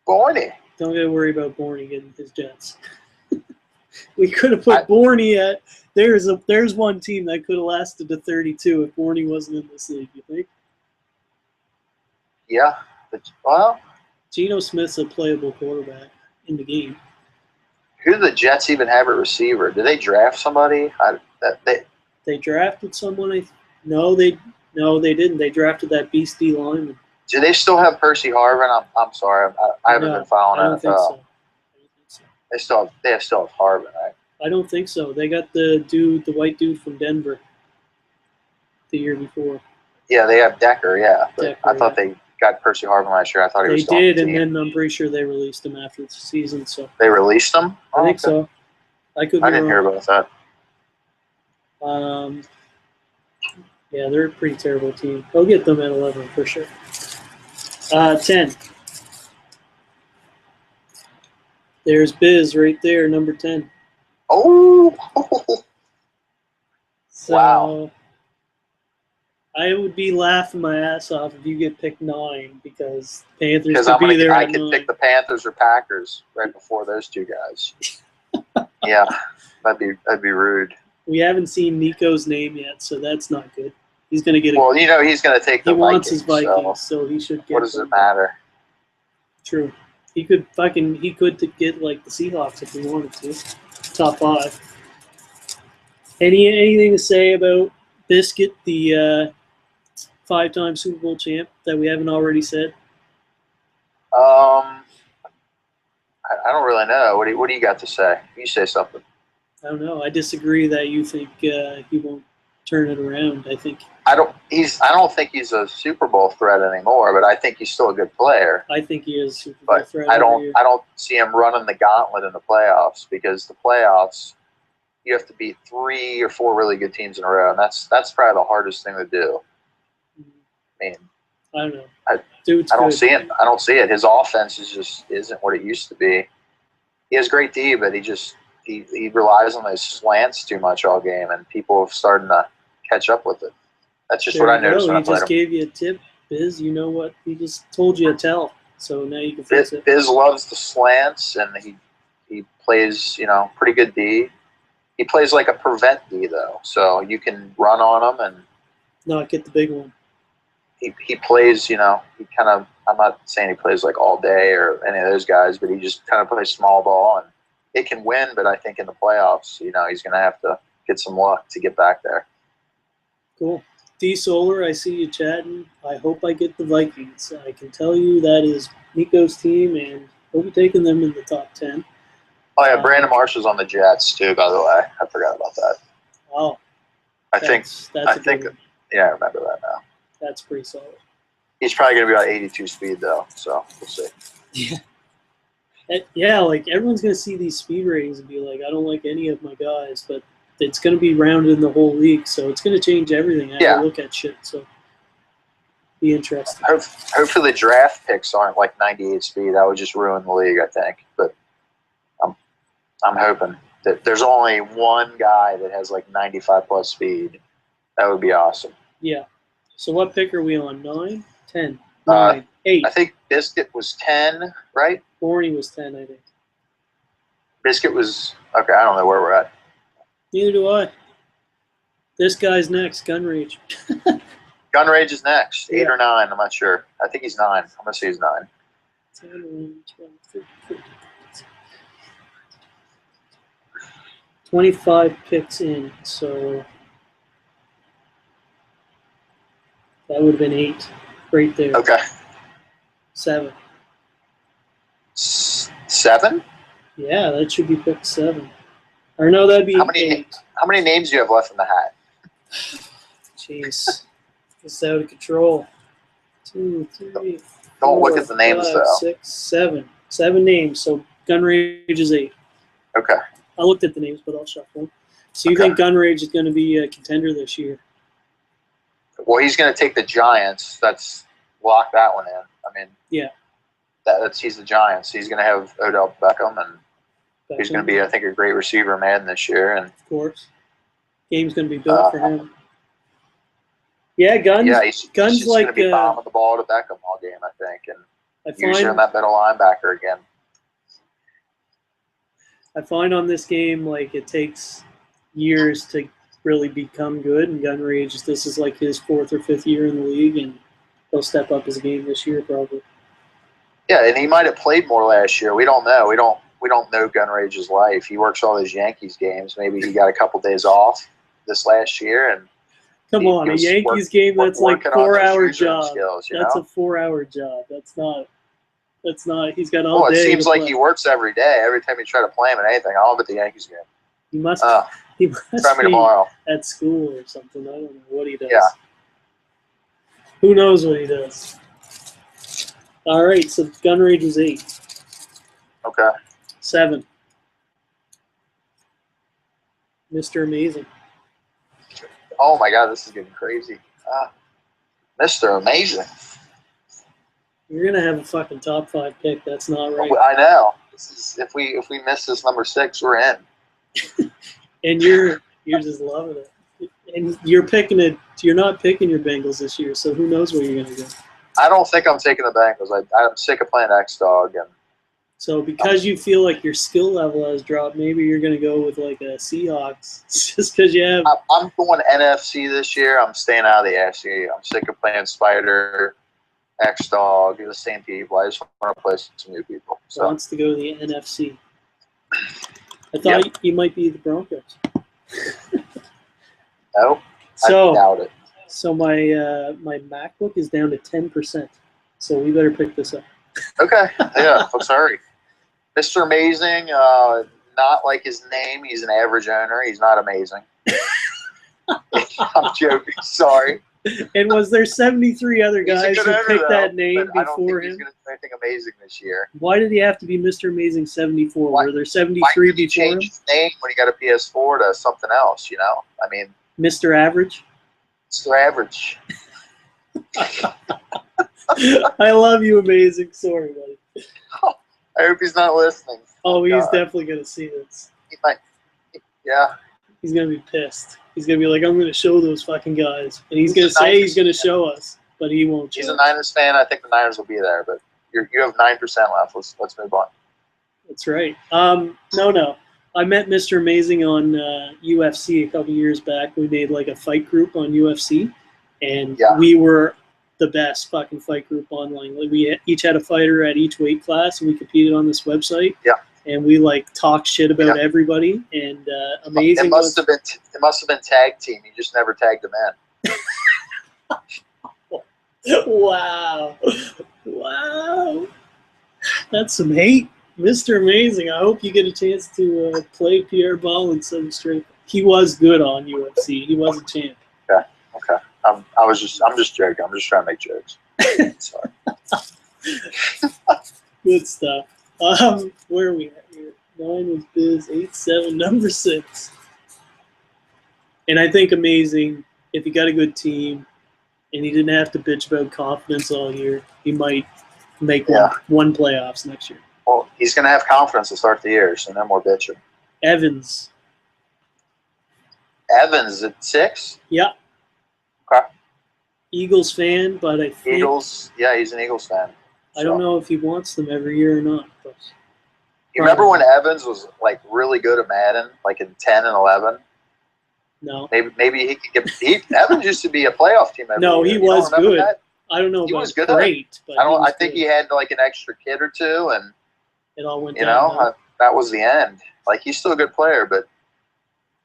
Borney. Don't gotta worry about Borney getting his Jets. We could have put Borney at. There's one team that could have lasted to 32 if Borney wasn't in this league. You think? Yeah. Well, Geno Smith's a playable quarterback in the game. Who do the Jets even have at receiver? Did they draft somebody? They drafted someone. No, they didn't. They drafted that beast D lineman. Do they still have Percy Harvin? I'm sorry, I haven't been following NFL. I don't think so. They still have Harvin, right? I don't think so. They got the white dude from Denver the year before. Yeah, they have Decker. Yeah, but Decker, I thought they got Percy Harvin last year. I thought he was still on the team. They did, and then I'm pretty sure they released him after the season. So they released him? I think so. I didn't hear about that. Yeah, they're a pretty terrible team. I'll get them at 11 for sure. 10. There's Biz right there, number 10. Oh! So, wow. I would be laughing my ass off if you get picked 9 because Panthers could be there. I could pick the Panthers or Packers right before those two guys. Yeah, that'd be rude. We haven't seen Nico's name yet, so that's not good. He's going to get Well, he's going to take the Vikings. He wants his Vikings, so he should get What does it matter? True. He could get like the Seahawks if he wanted to. Top 5. Anything to say about Biscuit, the 5-time Super Bowl champ that we haven't already said? I don't really know. What do you got to say? You say something. I don't know. I disagree that you think he won't turn it around. I don't think he's a Super Bowl threat anymore, but I think he's still a good player. I think he is a Super Bowl threat. I don't see him running the gauntlet in the playoffs because the playoffs you have to beat 3 or 4 really good teams in a row, and that's probably the hardest thing to do. I mean, I don't know. I don't see it. I don't see it. His offense isn't what it used to be. He has great D, but he relies on those slants too much all game, and people have started to catch up with it. That's just what I noticed when I played him. He just gave you a tip, Biz. You know what? He just told you to tell, so now you can fix it. Biz loves the slants, and he plays pretty good D. He plays like a prevent D though, so you can run on him and not get the big one. He plays, he kind of. I'm not saying he plays like all day or any of those guys, but he just kind of plays small ball and it can win. But I think in the playoffs, he's going to have to get some luck to get back there. Cool. D Solar, I see you chatting. I hope I get the Vikings. I can tell you that is Nico's team, and we'll be taking them in the top 10. Oh yeah, Brandon Marshall's on the Jets too. By the way, I forgot about that. Oh, I think. Yeah, I remember that now. That's pretty solid. He's probably going to be about 82 speed though, so we'll see. Yeah. Yeah, like everyone's going to see these speed ratings and be like, I don't like any of my guys, but it's going to be rounded in the whole league, so it's going to change everything. I have to look at shit, so be interesting. Hopefully the draft picks aren't like 98 speed. That would just ruin the league, I think. But I'm hoping. there's only one guy that has like 95 plus speed. That would be awesome. Yeah. So what pick are we on? 9, 10, 9, 8. I think Biscuit was 10, right? Borney was 10, I think. Biscuit was okay. I don't know where we're at. Neither do I. This guy's next. Gun Rage. Gun Rage is next. 8 Yeah. or 9. I'm not sure. I think he's 9. I'm gonna say he's 9. 10, 11, 12, 13, 14, 25 picks in, so that would have been 8 right there. Okay. 7. 7? Yeah, that should be pick 7. Or no, that'd be 8. How many names do you have left in the hat? Jeez. It's out of control. 2, 3, Don't 4, look at the names 5, though. 6, 7. 7 names, so Gun Rage is 8. Okay. I looked at the names, but I'll shuffle them. So you think Gun Rage is going to be a contender this year? Well, he's going to take the Giants. That's lock that one in. I mean, yeah, he's the Giants. He's going to have Odell Beckham, and he's going to be, I think, a great receiver man this year. And of course, game's going to be built for him. Yeah, Guns. Yeah, he's Guns going to be bombing the ball to Beckham all game, I think, and using him that middle linebacker again. I find on this game, like, it takes years to really become good, and Gun Rage, this is like his 4th or 5th year in the league, and he'll step up his game this year probably. Yeah, and he might have played more last year. We don't know. We don't know Gun Rage's life. He works all those Yankees games. Maybe he got a couple days off this last year, and come on, a Yankees game that's like 4-hour job. Skills, that's a 4-hour job. That's not. He's got all day. It seems like he works every day. Every time you try to play him in anything, I'll bet the Yankees game. He must. He must try me be tomorrow at school or something. I don't know what he does. Yeah. Who knows what he does? All right, so Gun Rage was 8. Okay. 7. Mr. Amazing. Oh my God, this is getting crazy. Mr. Amazing. You're gonna have a fucking top 5 pick. That's not right. I know. This is if we miss this number 6, we're in. And you're just loving it. And you're picking it. You're not picking your Bengals this year, so who knows where you're gonna go. I don't think I'm taking the Bengals. I'm sick of playing X-Dog. And so because you feel like your skill level has dropped, maybe you're going to go with like a Seahawks just because you have. I'm going NFC this year. I'm staying out of the AFC. I'm sick of playing Spider, X-Dog, the same people. I just want to play some new people. So wants to go to the NFC. I thought you might be the Broncos. No, so, I doubt it. So my MacBook is down to 10%. So we better pick this up. Okay. Yeah. Let's hurry. Mr. Amazing. Not like his name. He's an average owner. He's not amazing. I'm joking. Sorry. And was there 73 other guys who picked that name before him? I don't think he's going to do anything amazing this year. Why did he have to be Mr. Amazing 74? Were there 73 before him? Why did he before him? change his name when he got a PS4 to something else? You know, I mean, Mr. Average. Mr. Average. I love you, Amazing. Sorry, buddy. I hope he's not listening. Oh, he's definitely going to see this. He might. Yeah. He's going to be pissed. He's going to be like, I'm going to show those fucking guys. And he's going to say he's going to show us, but he won't show us. He's a Niners fan. I think the Niners will be there, but you have 9% left. Let's move on. That's right. No. I met Mr. Amazing on UFC a couple years back. We made like a fight group on UFC, and we were the best fucking fight group online. Like we each had a fighter at each weight class, and we competed on this website. Yeah. And we like talked shit about everybody. And Amazing. It must have been tag team. You just never tagged them in. Wow. That's some hate. Mr. Amazing, I hope you get a chance to play Pierre Ball in some straight. He was good on UFC. He was a champ. Okay. I'm just joking. I'm just trying to make jokes. Sorry. Good stuff. Where are we at here? 9 was Biz, 8, 7, number 6. And I think Amazing, if he got a good team and he didn't have to bitch about confidence all year, he might make one playoffs next year. Well, he's going to have confidence to start the year, so no more bitching. Evans. Evans at 6? Yeah. Okay. Eagles fan, but I think Eagles. Yeah, he's an Eagles fan. I don't know if he wants them every year or not. But you remember when Evans was like really good at Madden, like in 10 and 11? No. Maybe he could get. Evans used to be a playoff team every year. He was good. That? I don't know he about was good. Great, but I think he had like an extra kid or two, and it all went down. That was the end. Like, he's still a good player, but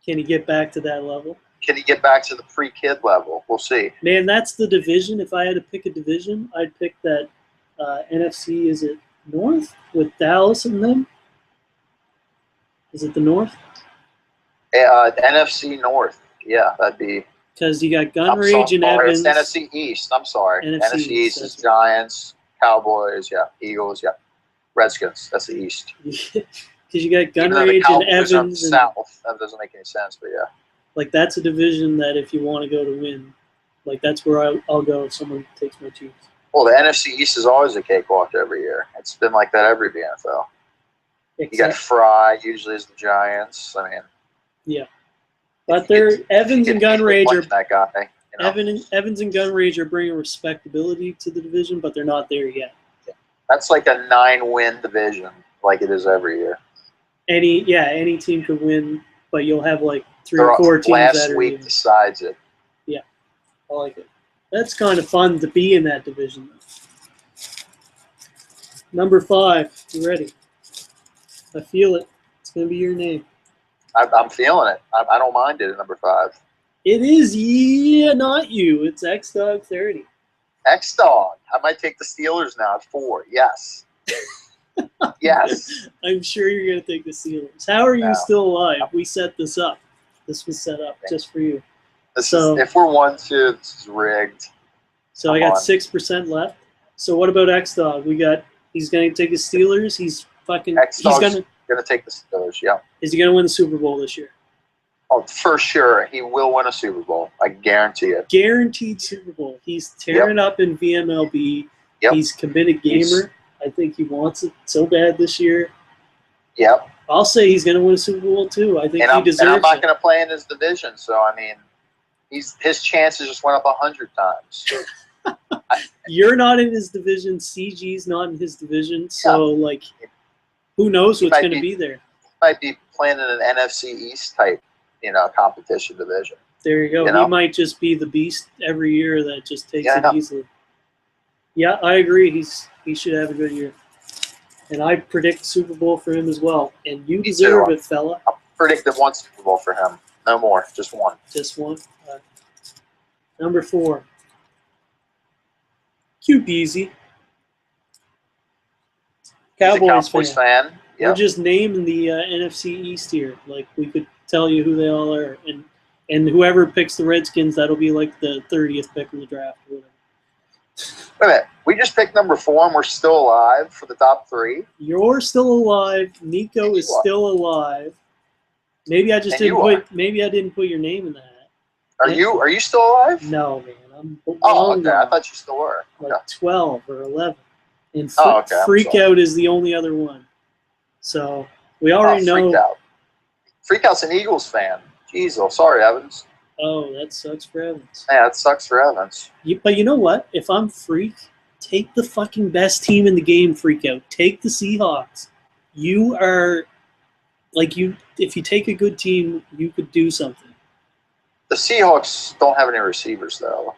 can he get back to that level? Can he get back to the pre-kid level? We'll see. Man, that's the division. If I had to pick a division, I'd pick that NFC. Is it North with Dallas and them? Is it the North? NFC North. Yeah, that'd be. Because you got Gun Rage and Evans. It's NFC East. I'm sorry. NFC East is Giants, Cowboys, Eagles, Redskins. That's the East. Because you got Gun Rage and Evans. And South. That doesn't make any sense, but yeah. Like, that's a division that if you want to go to win, like, that's where I'll go if someone takes my Chiefs. Well, the NFC East is always a cakewalk every year. It's been like that every VNFL. You got Fry, usually is the Giants. I mean. Yeah. But they're Evans and Gun Rage are that guy. Evans and Gun Rage are bringing respectability to the division, but they're not there yet. Yeah. That's like a 9-win division, like it is every year. Any team could win, but you'll have like 3 or 4 teams last week decides it. Yeah, I like it. That's kind of fun to be in that division. Number 5, you ready? I feel it. It's gonna be your name. I'm feeling it. I don't mind it at number 5. It is, not you. It's X-Dog 30. X-Dog. I might take the Steelers now at 4. Yes. Yes. I'm sure you're going to take the Steelers. How are you still alive? We set this up. This was set up just for you. If we're 1-2, this is rigged. So I got 6% left. So what about X-Dog? He's going to take the Steelers. He's going to take the Steelers, yeah. Is he going to win the Super Bowl this year? Oh, for sure. He will win a Super Bowl. I guarantee it. Guaranteed Super Bowl. He's tearing up in VMLB. Yep. He's a committed gamer. I think he wants it so bad this year. Yep. I'll say he's going to win a Super Bowl too. I think he deserves it. And I'm not going to play in his division, so I mean, his chances just went up 100 times. You're not in his division. CG's not in his division, so who knows what's going to be there? Might be playing in an NFC East type, competition division. There you go. He might just be the beast every year that just takes it easily. Yeah, I agree. He should have a good year. And I predict Super Bowl for him as well. And you deserve it, fella. I predicted 1 Super Bowl for him. No more. Just 1. Just 1? Number 4. Cute easy. Cowboys fan. Yep. We're just naming the NFC East here. Like, we could tell you who they all are. And whoever picks the Redskins, that'll be like the 30th pick in the draft or whatever. Wait a minute. We just picked number 4 and we're still alive for the top 3? You're still alive. Nico is still alive. Maybe I just didn't put your name in the hat. Are you still alive? No, man. I'm okay. I thought you still were. Like 12 or 11. And Freak Out is the only other one. So we already know. Freak Out's an Eagles fan. Jeez, sorry, Evans. Oh, that sucks for Evans. Yeah, that sucks for Evans. But you know what? If I'm Freak, take the fucking best team in the game, Freak Out. Take the Seahawks. You are, if you take a good team, you could do something. The Seahawks don't have any receivers, though.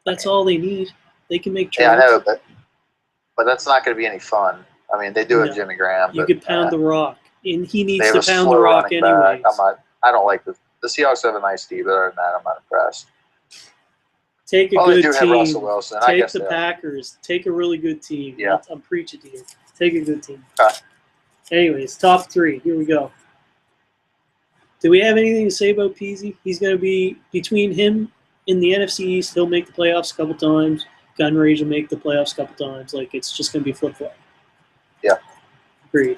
That's all they need. They can make trades. Yeah, I know, but that's not going to be any fun. I mean, they do have Jimmy Graham. You could pound the rock, and he needs to pound the rock anyways. I don't like the Seahawks have a nice team, but other than that, I'm not impressed. Take a good team. Have Russell Wilson. Take the Packers. Take a really good team. Yeah. I'm preaching to you. Take a good team. Okay. Anyways, top 3. Here we go. Do we have anything to say about Peasy? He's going to be between him in the NFC East. He'll make the playoffs a couple times. Gun Rage will make the playoffs a couple times. It's just going to be flip-flop. Yeah. Agreed.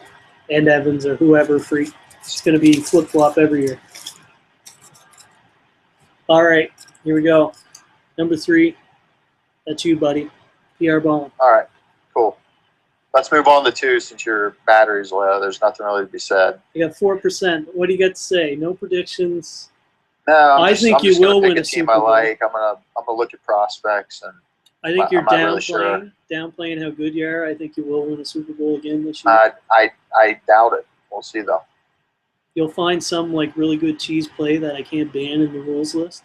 And Evans or whoever Freak. It's going to be flip-flop every year. All right. Here we go. Number 3. That's you, buddy. PR Ballin. All right. Cool. Let's move on to 2 since your battery's low. There's nothing really to be said. You got 4%. What do you got to say? No predictions. No, I think you will win a Super Bowl. I'm gonna look at prospects, and I think you're downplaying how good you are. I think you will win a Super Bowl again this year. I doubt it. We'll see though. You'll find some like really good cheese play that I can't ban in the rules list.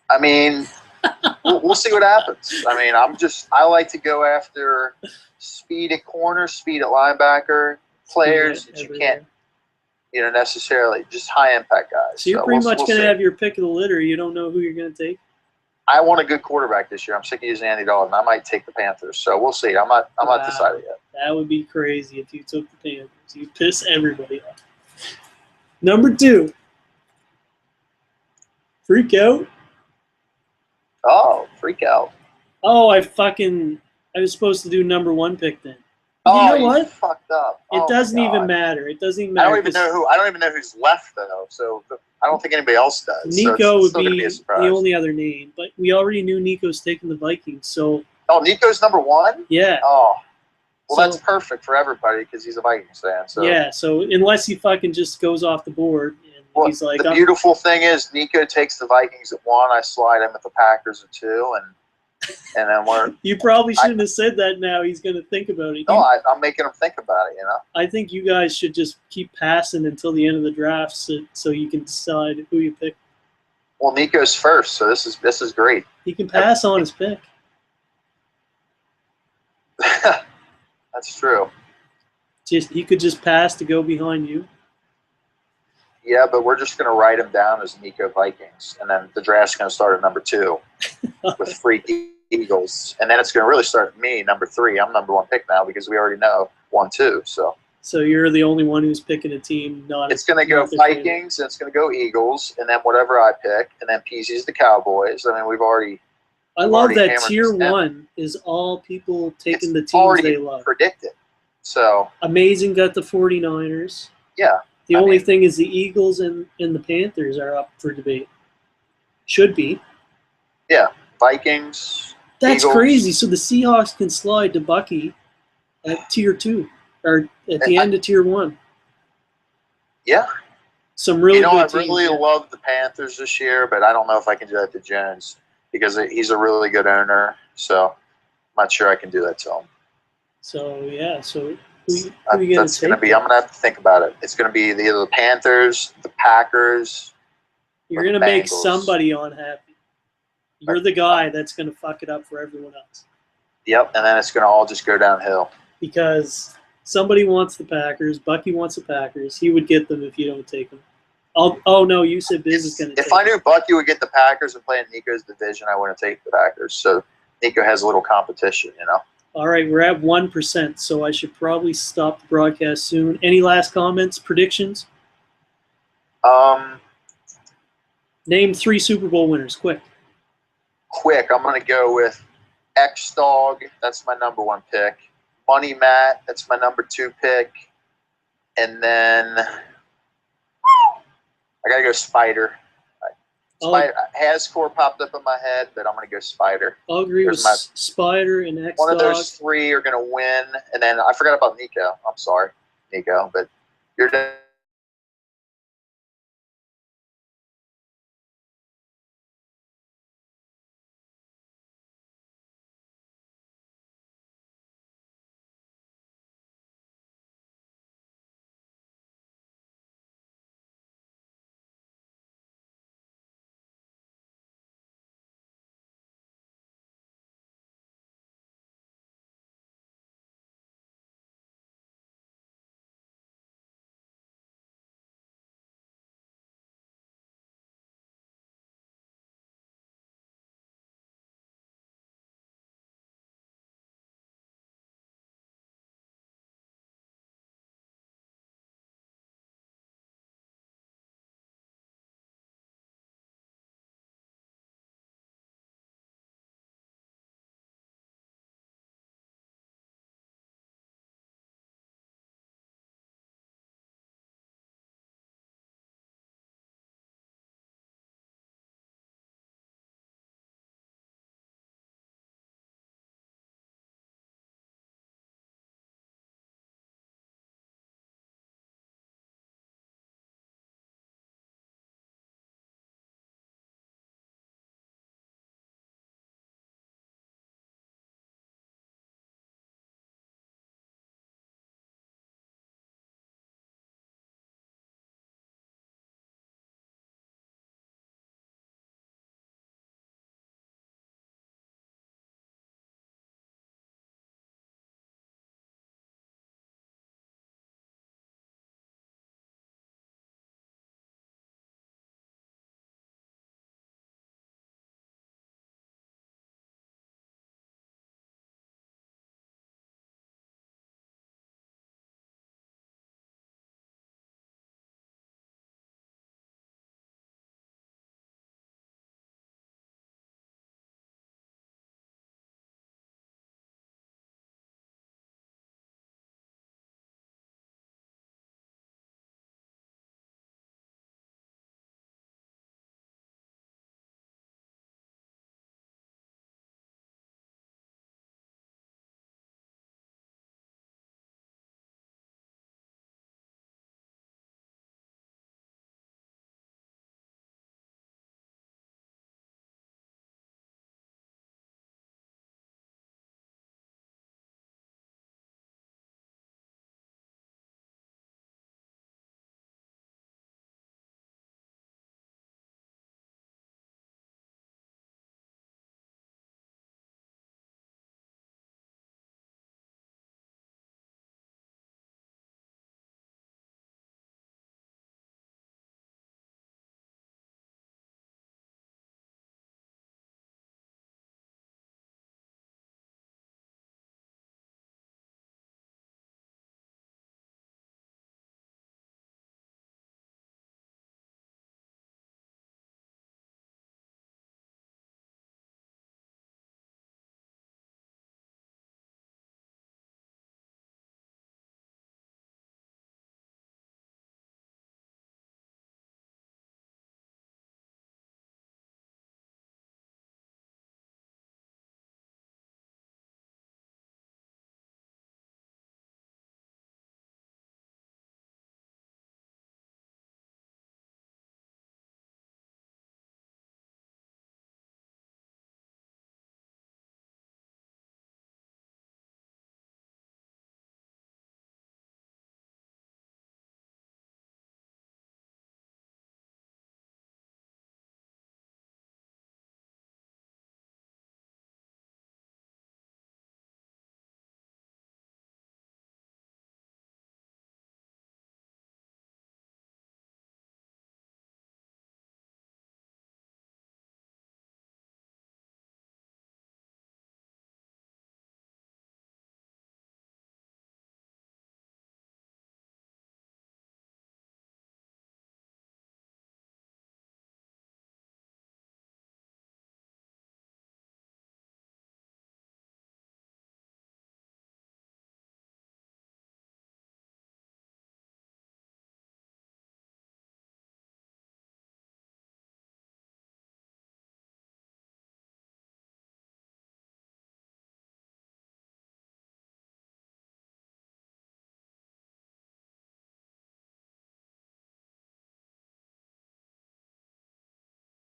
I mean, we'll see what happens. I mean, I like to go after speed at corner, speed at linebacker, players that you can't, necessarily just high impact guys. So you're pretty much going to have your pick of the litter. You don't know who you're going to take. I want a good quarterback this year. I'm sick of using Andy Dalton. I might take the Panthers. So we'll see. I'm not decided yet. That would be crazy if you took the Panthers. You'd piss everybody off. Number 2. Freak out. Oh, freak out. Oh, I was supposed to do number 1 pick then. Oh, you know what? Fucked up. It doesn't even matter. It doesn't even matter. I don't even know who's left though. So I don't think anybody else does. Nico would be the only other name, but we already knew Nico's taking the Vikings. So. Oh, Nico's number 1? Yeah. Oh. Well, that's perfect for everybody because he's a Vikings fan. So. Yeah. So unless he fucking just goes off the board. He's like, the beautiful thing is Nico takes the Vikings at 1. I slide him at the Packers at 2, and then we're. You probably shouldn't have said that. Now he's going to think about it. No, I'm making him think about it. I think you guys should just keep passing until the end of the draft, so you can decide who you pick. Well, Nico's first, so this is great. He can pass on his pick. That's true. He could just pass to go behind you. Yeah, but we're just going to write him down as Nico Vikings, and then the draft's going to start at number 2 with Freak Eagles, and then it's going to really start at me, number 3. I'm number 1 pick now because we already know 1, 2. So you're the only one who's picking a team. It's going to go Vikings, and it's going to go Eagles, and then whatever I pick, and then Peasy's the Cowboys. I mean, we've already. I love that tier 1 is all people taking the teams they love. Predicted. So Amazing got the 49ers. Yeah. The only thing is the Eagles and the Panthers are up for debate. Should be. Yeah. Vikings. That's Eagles. crazy. So the Seahawks can slide to Bucky at tier 2 or at the end of tier 1. Yeah. Some really good teams. I really love the Panthers this year, but I don't know if I can do that to Jones because he's a really good owner. So I'm not sure I can do that to him. So, yeah. So I'm going to have to think about it. It's going to be either the Panthers, the Packers. You're going to make somebody unhappy. You're the guy that's going to fuck it up for everyone else. Yep, and then it's going to all just go downhill. Because somebody wants the Packers. Bucky wants the Packers. He would get them if you don't take them. Oh, no, you said Biz is going to take them. If I knew Bucky would get the Packers and play in Nico's division, I wouldn't take the Packers. So Nico has a little competition, All right, we're at 1%, so I should probably stop the broadcast soon. Any last comments, predictions? Name 3 Super Bowl winners, quick. I'm going to go with X-Dog. That's my number 1 pick. Money Matt. That's my number 2 pick. And then I got to go Spider. Hascore popped up in my head, but I'm going to go Spider. I'll agree with Spider and X-Dog. One of those 3 are going to win. And then I forgot about Nico. I'm sorry, Nico, but you're